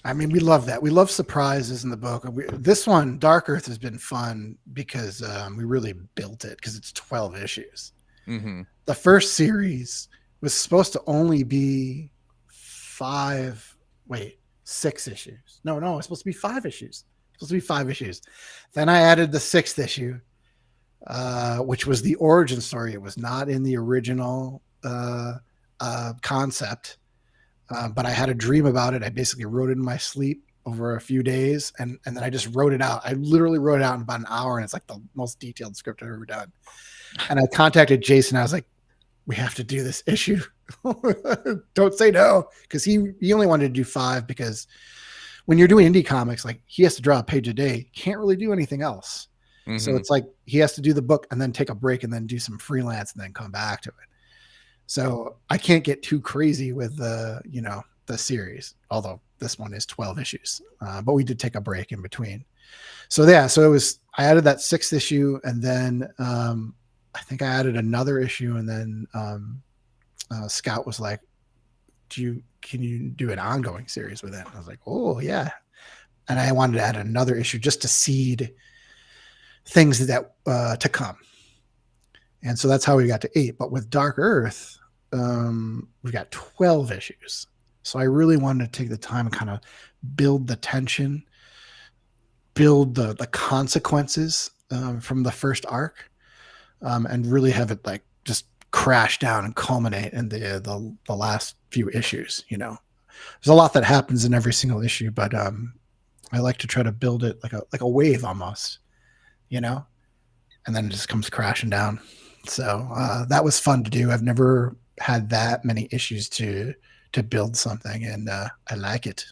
Speaker 3: I mean, we love that. We love surprises in the book. This one, Dark Earth, has been fun because we really built it, because it's 12 issues.
Speaker 2: Mm-hmm.
Speaker 3: The first series was supposed to only be 6 issues. No, it's supposed to be 5 issues. It's supposed to be 5 issues. Then I added the 6th issue, which was the origin story. It was not in the original concept. But I had a dream about it. I basically wrote it in my sleep over a few days, and then I just wrote it out. I literally wrote it out in about an hour, and it's like the most detailed script I've ever done. And I contacted Jason. I was like, we have to do this issue. Don't say no, because he only wanted to do 5, because when you're doing indie comics, like, he has to draw a page a day. Can't really do anything else. Mm-hmm. So it's like he has to do the book and then take a break and then do some freelance and then come back to it. So I can't get too crazy with the series, although this one is 12 issues, but we did take a break in between. So yeah, I added that 6th issue, and then I think I added another issue, and then Scout was like, can you do an ongoing series with it? I was like, oh yeah. And I wanted to add another issue just to seed things that to come. And so that's how we got to 8. But with Dark Earth, we've got 12 issues. So I really wanted to take the time and kind of build the tension, build the consequences from the first arc, and really have it like just crash down and culminate in the last few issues. You know, there's a lot that happens in every single issue, but I like to try to build it like a wave almost, you know, and then it just comes crashing down. So that was fun to do. I've never had that many issues to build something, and I like it.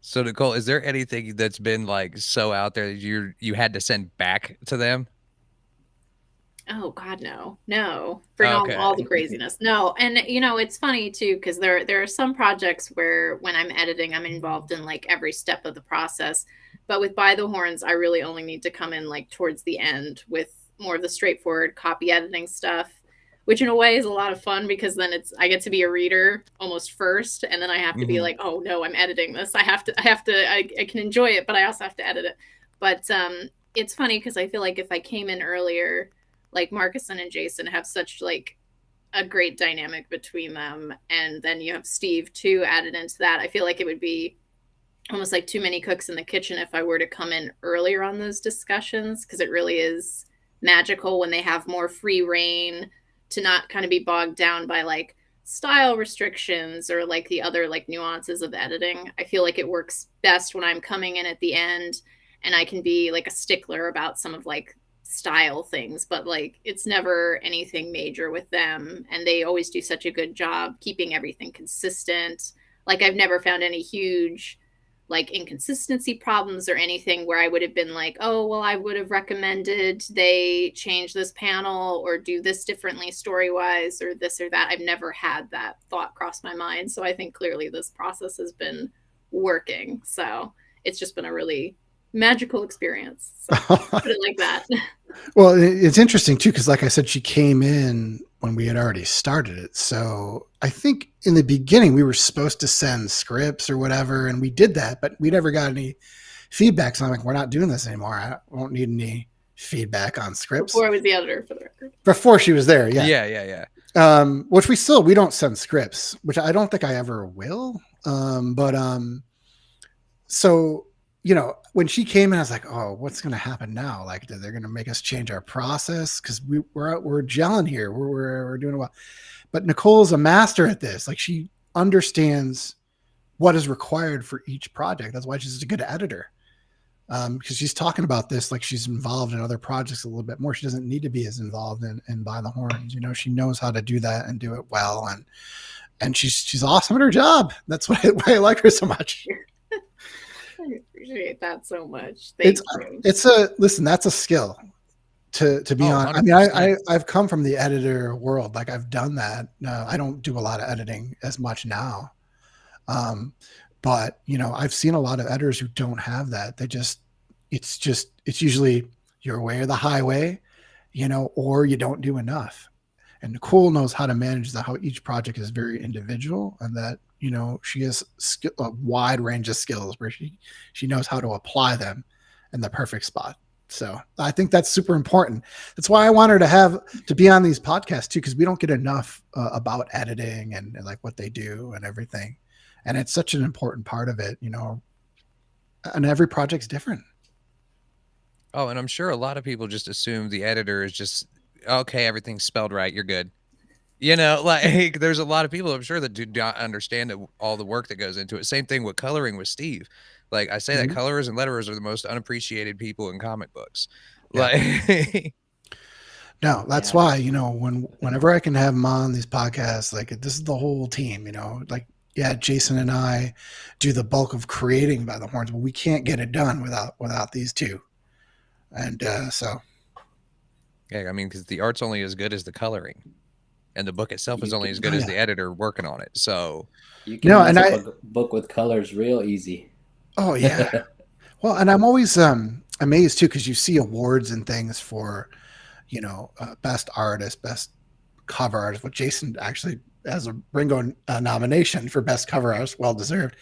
Speaker 2: So Nicole, is there anything that's been like so out there that you had to send back to them?
Speaker 5: Oh God, no. Bring all the craziness. No. And you know, it's funny too, because there are some projects where when I'm editing, I'm involved in like every step of the process. But with By the Horns, I really only need to come in like towards the end with more of the straightforward copy editing stuff, which in a way is a lot of fun, because then I get to be a reader almost first, and then I have to be like, oh no, I'm editing this. I can enjoy it, but I also have to edit it. But it's funny because I feel like if I came in earlier, like Markisan and Jason have such like a great dynamic between them, and then you have Steve too added into that. I feel like it would be almost like too many cooks in the kitchen if I were to come in earlier on those discussions, because it really is magical when they have more free reign to not kind of be bogged down by like style restrictions or like the other like nuances of editing. I feel like it works best when I'm coming in at the end and I can be like a stickler about some of like style things, but like it's never anything major with them, and they always do such a good job keeping everything consistent. Like I've never found any huge like inconsistency problems or anything where I would have been like, oh, well, I would have recommended they change this panel or do this differently story-wise or this or that. I've never had that thought cross my mind. So I think clearly this process has been working. So it's just been a really magical experience. So put it like that.
Speaker 3: Well, it's interesting too, because like I said, she came in when we had already started it. So I think in the beginning we were supposed to send scripts or whatever, and we did that, but we never got any feedback. So I'm like, we're not doing this anymore. I won't need any feedback on scripts.
Speaker 5: Before I was the editor, for the record.
Speaker 3: Before she was there, yeah.
Speaker 2: Yeah.
Speaker 3: Which we don't send scripts, which I don't think I ever will. So, you know, when she came in, I was like, oh, what's going to happen now? Like, they're going to make us change our process because we're gelling here. We're doing well. But Nicole's a master at this. Like, she understands what is required for each project. That's why she's a good editor. Because she's talking about this like she's involved in other projects a little bit more. She doesn't need to be as involved in By the Horns. You know, she knows how to do that and do it well. And she's awesome at her job. That's why I like her so much.
Speaker 5: I appreciate that so much.
Speaker 3: Listen, that's a skill to be on. 100%. I mean, I've come from the editor world. Like, I've done that. I don't do a lot of editing as much now. But you know, I've seen a lot of editors who don't have that. It's usually you're away of the highway, you know, or you don't do enough. And Nicole knows how to manage how each project is very individual, and that, you know, she has a wide range of skills where she knows how to apply them in the perfect spot. So I think that's super important. That's why I want her to be on these podcasts too, because we don't get enough about editing and like what they do and everything. And it's such an important part of it, you know, and every project's different.
Speaker 2: Oh, and I'm sure a lot of people just assume the editor is just, okay, everything's spelled right, you're good. You know, like, there's a lot of people, I'm sure, that do not understand all the work that goes into it. Same thing with coloring with Steve. Like, I say that colorists and letterers are the most unappreciated people in comic books. Yeah. Like,
Speaker 3: no, that's why, you know, whenever I can have them on these podcasts, like, this is the whole team, you know, like, yeah, Jason and I do the bulk of creating By the Horns, but we can't get it done without these two. And so.
Speaker 2: Yeah, I mean, because the art's only as good as the coloring, and the book itself is only as good as the editor working on it. So
Speaker 4: you can mess up a book with colors real easy.
Speaker 3: Oh yeah. Well, and I'm always amazed too, because you see awards and things for, you know, best artist, best cover artist. Well, Jason actually has a Ringo nomination for best cover artist, well deserved.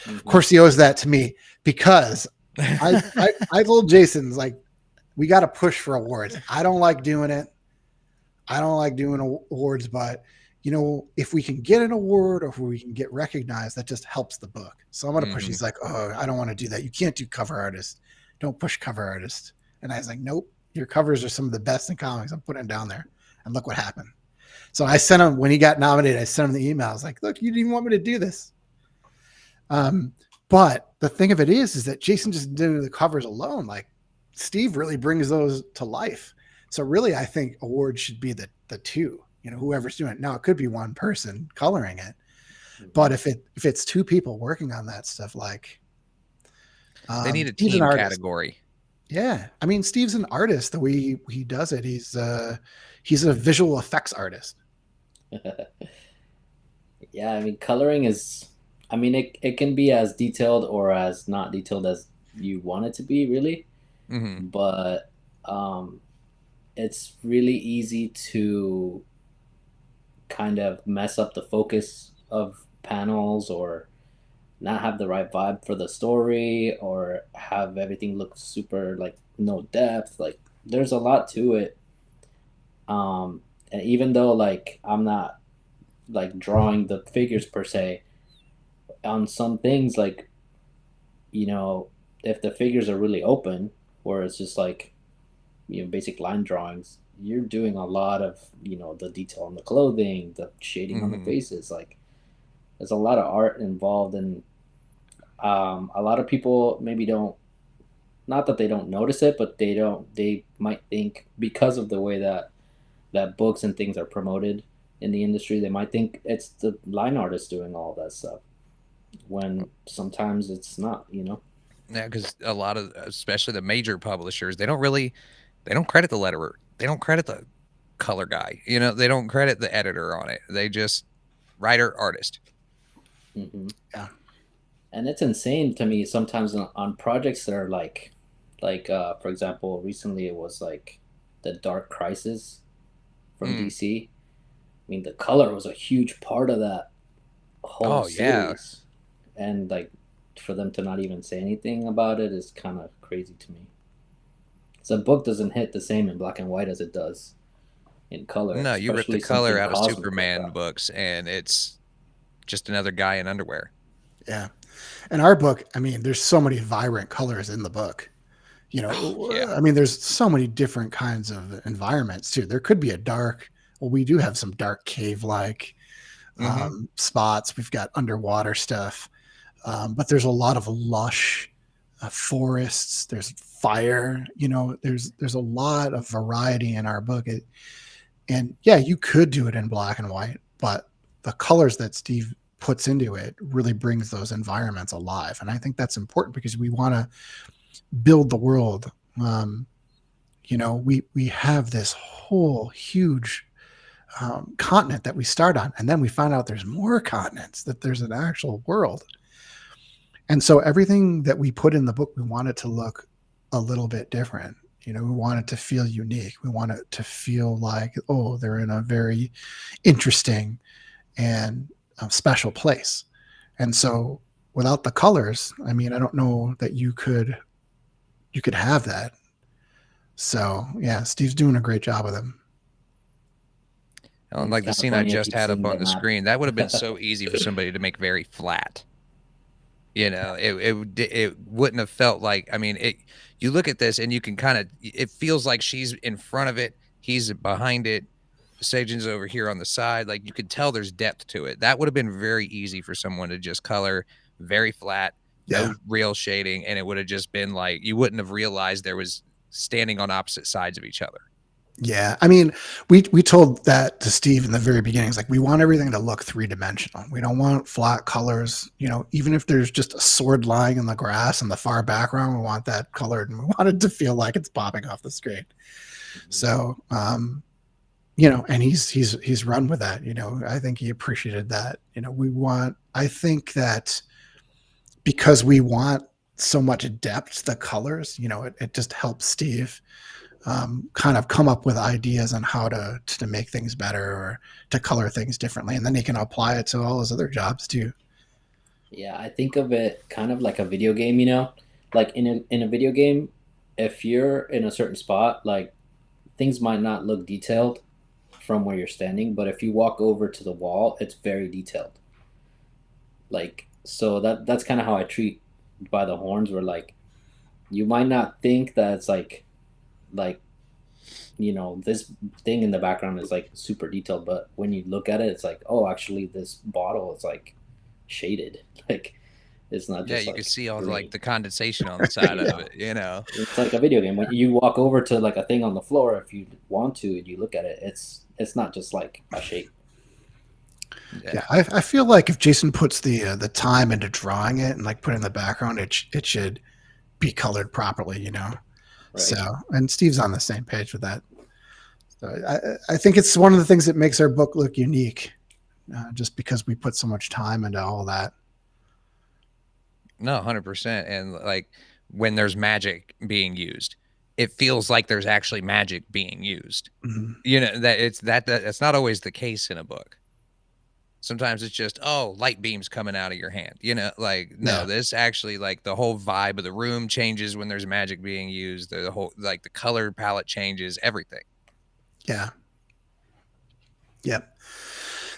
Speaker 3: Of course, he owes that to me, because I told Jason, like, we got to push for awards. I don't like doing it. I don't like doing awards, but you know, if we can get an award or if we can get recognized, that just helps the book. So I'm going to push. He's like, oh, I don't want to do that. You can't do cover artist. Don't push cover artist. And I was like, nope, your covers are some of the best in comics. I'm putting them down there. And look what happened. So I sent him, when he got nominated, I sent him the email. I was like, look, you didn't even want me to do this. But the thing of it is that Jason just did the covers alone. Like, Steve really brings those to life. So really, I think awards should be the two, you know, whoever's doing it. Now, it could be one person coloring it, but if it's two people working on that stuff, like,
Speaker 2: they need a team category.
Speaker 3: Yeah. I mean, Steve's an artist. The way he does it, he's a visual effects artist.
Speaker 4: Yeah. I mean, coloring is, I mean, it can be as detailed or as not detailed as you want it to be, really. But it's really easy to kind of mess up the focus of panels, or not have the right vibe for the story, or have everything look super, like, no depth. Like, there's a lot to it. And even though, like, I'm not, like, drawing the figures per se, on some things, like, you know, if the figures are really open, or it's just like, you know, basic line drawings, you're doing a lot of, you know, the detail on the clothing, the shading on the faces. Like, there's a lot of art involved, and a lot of people maybe don't, not that they don't notice it, but they might think, because of the way that books and things are promoted in the industry, they might think it's the line artist doing all that stuff. when sometimes it's not, you know.
Speaker 2: Yeah, because a lot of, especially the major publishers, they don't credit the letterer. They don't credit the color guy. You know, they don't credit the editor on it. They just writer, artist.
Speaker 4: Hmm.
Speaker 3: Yeah.
Speaker 4: And it's insane to me sometimes on projects that are for example, recently it was like the Dark Crisis from DC. I mean, the color was a huge part of that whole series, and like for them to not even say anything about it is kind of crazy to me. So a book doesn't hit the same in black and white as it does in color.
Speaker 2: No, you rip the
Speaker 4: especially
Speaker 2: color
Speaker 4: something
Speaker 2: out of
Speaker 4: cosmic like
Speaker 2: Superman
Speaker 4: that.
Speaker 2: books, and it's just another guy in underwear.
Speaker 3: Yeah. And our book, I mean, there's so many vibrant colors in the book. You know,
Speaker 2: Oh, yeah.
Speaker 3: I mean, there's so many different kinds of environments too. There could be a dark, well, we do have some dark cave-like spots. We've got underwater stuff, but there's a lot of lush forests. There's fire. You know, there's a lot of variety in our book. And yeah, you could do it in black and white, but the colors that Steve puts into it really brings those environments alive. And I think that's important because we want to build the world. You know, we have this whole huge continent that we start on, and then we find out there's more continents, that there's an actual world. And so everything that we put in the book, we want it to look a little bit different. You know, we want it to feel unique. We want it to feel like, oh, they're in a very interesting and special place. And so without the colors, I mean, I don't know that you could have that. So yeah, Steve's doing a great job with them.
Speaker 2: Like the scene I just had up on the screen, that would have been so easy for somebody to make very flat. You know, it wouldn't have felt like, I mean, you look at this and you can kind of, it feels like she's in front of it, he's behind it, Sajin's over here on the side. Like you could tell there's depth to it. That would have been very easy for someone to just color very flat, no real shading, and it would have just been like, you wouldn't have realized there was standing on opposite sides of each other.
Speaker 3: Yeah, I mean, we told that to Steve in the very beginning. It's like, we want everything to look three-dimensional. We don't want flat colors. You know, even if there's just a sword lying in the grass in the far background, we want that colored, and we want it to feel like it's popping off the screen. So, you know, and he's run with that. You know, I think he appreciated that. You know, I think that because we want so much depth, the colors, you know, it just helps Steve kind of come up with ideas on how to make things better or to color things differently, and then he can apply it to all his other jobs too.
Speaker 4: Yeah, I think of it kind of like a video game, you know, like in a video game, if you're in a certain spot, like things might not look detailed from where you're standing, but if you walk over to the wall, it's very detailed. Like, so that's kind of how I treat By the Horns, where like you might not think that it's like you know, this thing in the background is like super detailed, but when you look at it, it's like, oh, actually this bottle is like shaded. Like it's not just,
Speaker 2: you
Speaker 4: like,
Speaker 2: can see all like the condensation on the side of it, you know.
Speaker 4: It's like a video game. When you walk over to like a thing on the floor, if you want to, and you look at it, it's not just like a shape.
Speaker 3: Yeah, I feel like if Jason puts the time into drawing it and like putting the background, it should be colored properly, you know. Right. So, and Steve's on the same page with that. So I think it's one of the things that makes our book look unique, just because we put so much time into all that.
Speaker 2: No, 100%. And like when there's magic being used, it feels like there's actually magic being used.
Speaker 3: Mm-hmm.
Speaker 2: You know, that's not always the case in a book. Sometimes it's just, oh, light beams coming out of your hand. You know, like, no, this actually, like, the whole vibe of the room changes when there's magic being used. The whole, like, the color palette changes, everything.
Speaker 3: Yeah. Yep.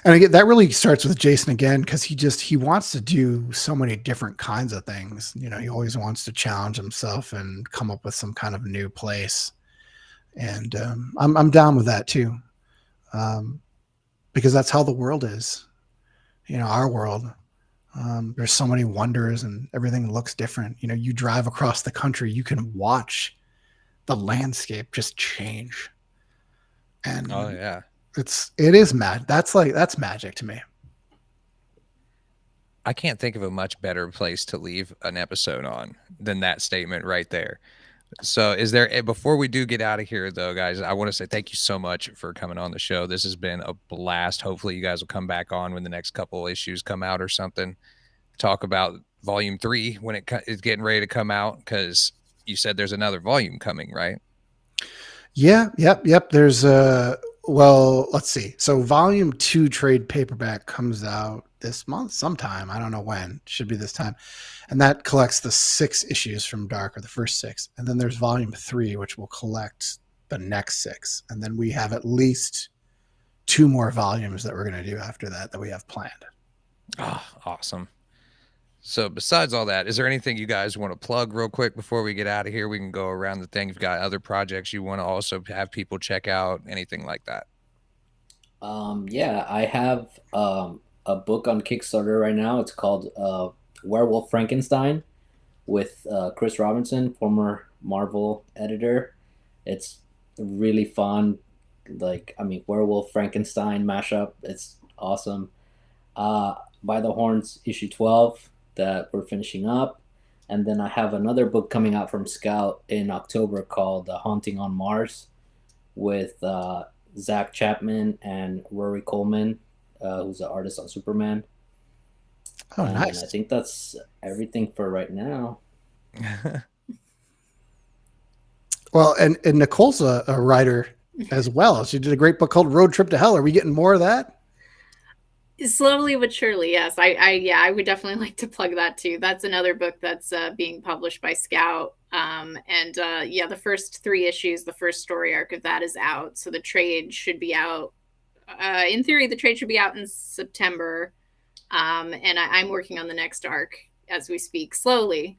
Speaker 3: And again, that really starts with Jason again, because he wants to do so many different kinds of things. You know, he always wants to challenge himself and come up with some kind of new place. And I'm down with that too, because that's how the world is. You know, our world, there's so many wonders and everything looks different. You know, you drive across the country, you can watch the landscape just change. And
Speaker 2: oh yeah,
Speaker 3: it is mad. That's magic to me.
Speaker 2: I can't think of a much better place to leave an episode on than that statement right there. So is there, before we do get out of here though, guys, I want to say thank you so much for coming on the show. This has been a blast. Hopefully you guys will come back on when the next couple issues come out or something. Talk about volume 3 when it is getting ready to come out, because you said there's another volume coming, right?
Speaker 3: Yeah, yep. There's well, let's see. So volume 2 trade paperback comes out this month sometime. I don't know when. Should be this time. And that collects the 6 issues from Dark, or the first 6. And then there's volume 3, which will collect the next 6. And then we have at least 2 more volumes that we're going to do after that we have planned.
Speaker 2: Oh, awesome. So besides all that, is there anything you guys want to plug real quick before we get out of here? We can go around the thing. You've got other projects you want to also have people check out, anything like that?
Speaker 4: Yeah, I have a book on Kickstarter right now. It's called Werewolf Frankenstein with Chris Robinson, former Marvel editor. It's really fun. Werewolf Frankenstein mashup. It's awesome. By the Horns issue 12 that we're finishing up. And then I have another book coming out from Scout in October called Haunting on Mars with Zach Chapman and Rory Coleman, who's the artist on Superman.
Speaker 3: Oh, nice.
Speaker 4: I think that's everything for right now.
Speaker 3: Well, and Nicole's a writer as well. She did a great book called Road Trip to Hell. Are we getting more of that?
Speaker 5: Slowly but surely, yes. I would definitely like to plug that too. That's another book that's being published by Scout. The first 3 issues, the first story arc of that is out. So the trade should be out. In theory, the trade should be out in September. And I'm working on the next arc as we speak, slowly,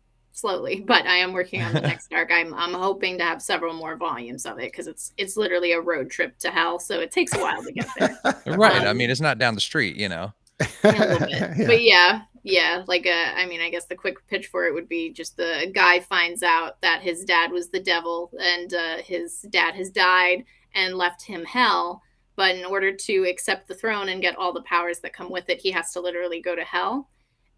Speaker 5: but I am working on the next arc. I'm hoping to have several more volumes of it, because it's literally a road trip to hell, so it takes a while to get there.
Speaker 2: Right. I mean, it's not down the street, you know.
Speaker 5: A little bit. Yeah. But yeah. I guess the quick pitch for it would be just the guy finds out that his dad was the devil, and his dad has died and left him hell. But in order to accept the throne and get all the powers that come with it, he has to literally go to hell.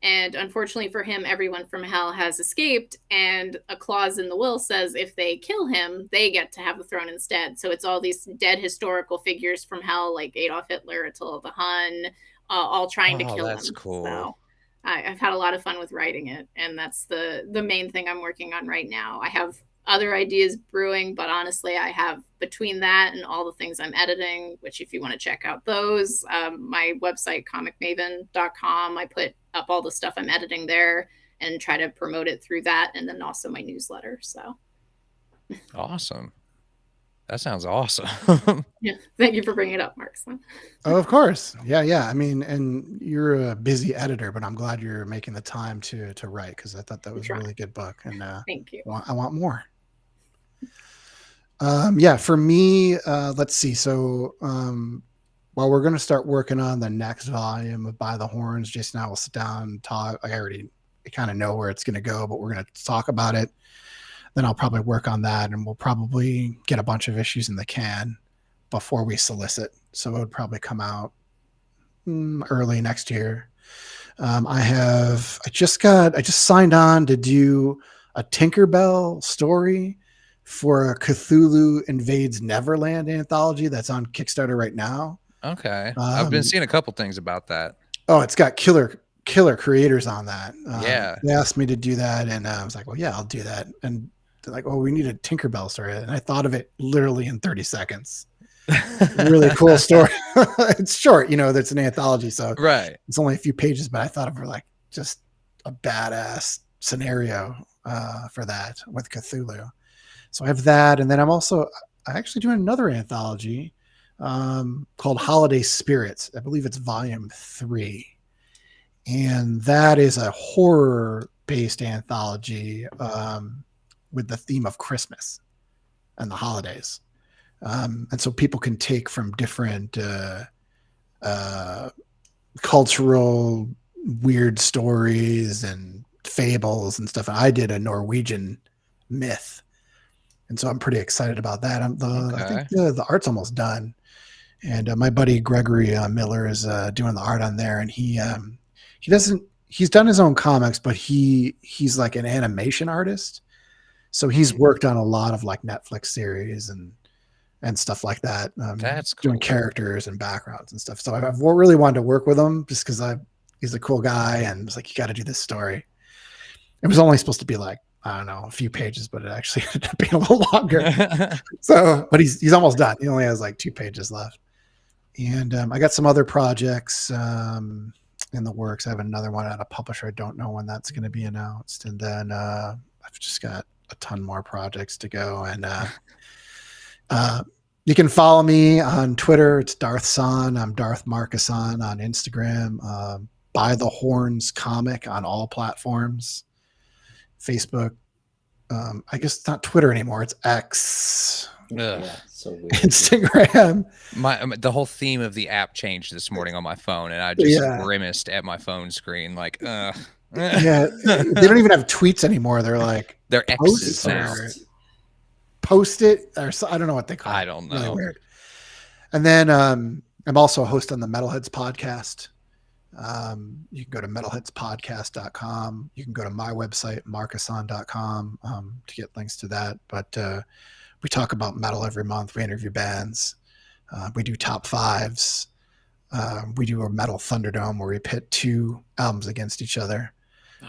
Speaker 5: And unfortunately for him, everyone from hell has escaped, and a clause in the will says if they kill him, they get to have the throne instead. So it's all these dead historical figures from hell, like Adolf Hitler, Attila the Hun, all trying to kill him.
Speaker 2: That's cool.
Speaker 5: So I've had a lot of fun with writing it, and that's the main thing I'm working on right now. I have other ideas brewing, but honestly, I have, between that and all the things I'm editing, which if you want to check out those, my website, comicmaven.com, I put up all the stuff I'm editing there and try to promote it through that, and then also my newsletter. So
Speaker 2: awesome. That sounds awesome.
Speaker 5: yeah, thank you for bringing it up, Markisan.
Speaker 3: Oh, of course. Yeah. I mean, and you're a busy editor, but I'm glad you're making the time to write, because I thought that was a really good book, and
Speaker 5: thank you.
Speaker 3: I want more. For me, let's see. So while we're going to start working on the next volume of By the Horns, Jason and I will sit down and talk. I already kind of know where it's going to go, but we're going to talk about it. Then I'll probably work on that, and we'll probably get a bunch of issues in the can before we solicit. So it would probably come out early next year. I just signed on to do a Tinkerbell story for a Cthulhu Invades Neverland anthology that's on Kickstarter right now.
Speaker 2: Okay. I've been seeing a couple things about that.
Speaker 3: Oh, it's got killer creators on that.
Speaker 2: Yeah.
Speaker 3: They asked me to do that, and I was like, well, yeah, I'll do that. And they're like, oh, we need a Tinkerbell story. And I thought of it literally in 30 seconds. Really cool story. It's short, that's an anthology, so
Speaker 2: right.
Speaker 3: It's only a few pages, but I thought of her like just a badass scenario for that with Cthulhu. So I have that, and then I'm actually doing another anthology called Holiday Spirits. I believe it's volume 3, and that is a horror-based anthology with the theme of Christmas and the holidays. And so people can take from different cultural weird stories and fables and stuff. And I did a Norwegian myth, and so I'm pretty excited about that. I think the art's almost done, and my buddy Gregory Miller is doing the art on there, and he he's done his own comics, but he's like an animation artist. So he's worked on a lot of like Netflix series and stuff like that.
Speaker 2: That's
Speaker 3: doing
Speaker 2: cool.
Speaker 3: characters and backgrounds and stuff. So I've really wanted to work with him just because he's a cool guy, and was like, you got to do this story. It was only supposed to be like, I don't know, a few pages, but it actually ended up being a little longer. So, but he's almost done. He only has like 2 pages left. And I got some other projects in the works. I have another one at a publisher. I don't know when that's going to be announced. And then I've just got a ton more projects to go. And you can follow me on Twitter. It's Darth San. I'm Darth Markisan on Instagram. By the Horns Comic on all platforms. Facebook. I guess it's not Twitter anymore. It's X.
Speaker 4: Yeah, so weird.
Speaker 3: Instagram.
Speaker 2: The whole theme of the app changed this morning on my phone, and I just grimaced at my phone screen like,
Speaker 3: Yeah, they don't even have tweets anymore. They're like
Speaker 2: they're X's now.
Speaker 3: Post it, or I don't know what they call it.
Speaker 2: I don't know.
Speaker 3: Really weird. And then I'm also a host on the Metalheads podcast. You can go to metalheadspodcast.com. You can go to my website, markisan.com, to get links to that. But we talk about metal every month. We interview bands. We do top 5s. We do a Metal Thunderdome where we pit 2 albums against each other.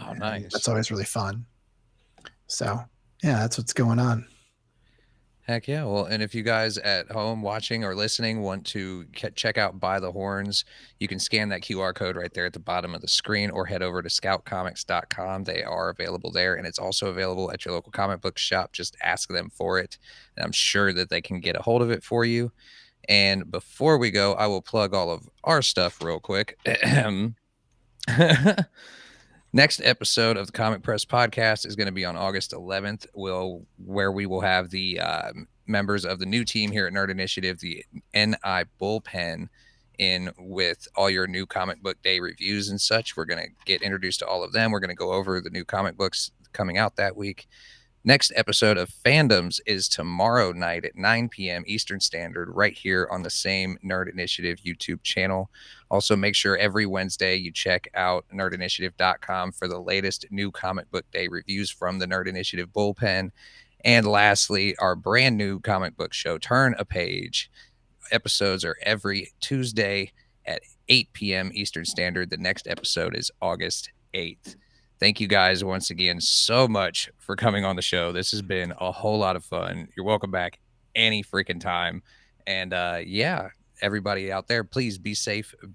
Speaker 2: Oh, nice.
Speaker 3: That's always really fun. So, yeah, that's what's going on.
Speaker 2: Heck yeah. Well, and if you guys at home watching or listening want to check out By the Horns, you can scan that QR code right there at the bottom of the screen or head over to scoutcomics.com. They are available there, and it's also available at your local comic book shop. Just ask them for it, and I'm sure that they can get a hold of it for you. And before we go, I will plug all of our stuff real quick. Next episode of the Comic Press Podcast is going to be on August 11th, where we will have the members of the new team here at Nerd Initiative, the NI Bullpen, in with all your new comic book day reviews and such. We're going to get introduced to all of them. We're going to go over the new comic books coming out that week. Next episode of Fandoms is tomorrow night at 9 p.m. Eastern Standard, right here on the same Nerd Initiative YouTube channel. Also, make sure every Wednesday you check out nerdinitiative.com for the latest new comic book day reviews from the Nerd Initiative bullpen. And lastly, our brand new comic book show, Turn a Page. Episodes are every Tuesday at 8 p.m. Eastern Standard. The next episode is August 8th. Thank you guys once again so much for coming on the show. This has been a whole lot of fun. You're welcome back any freaking time. And yeah, everybody out there, please be safe,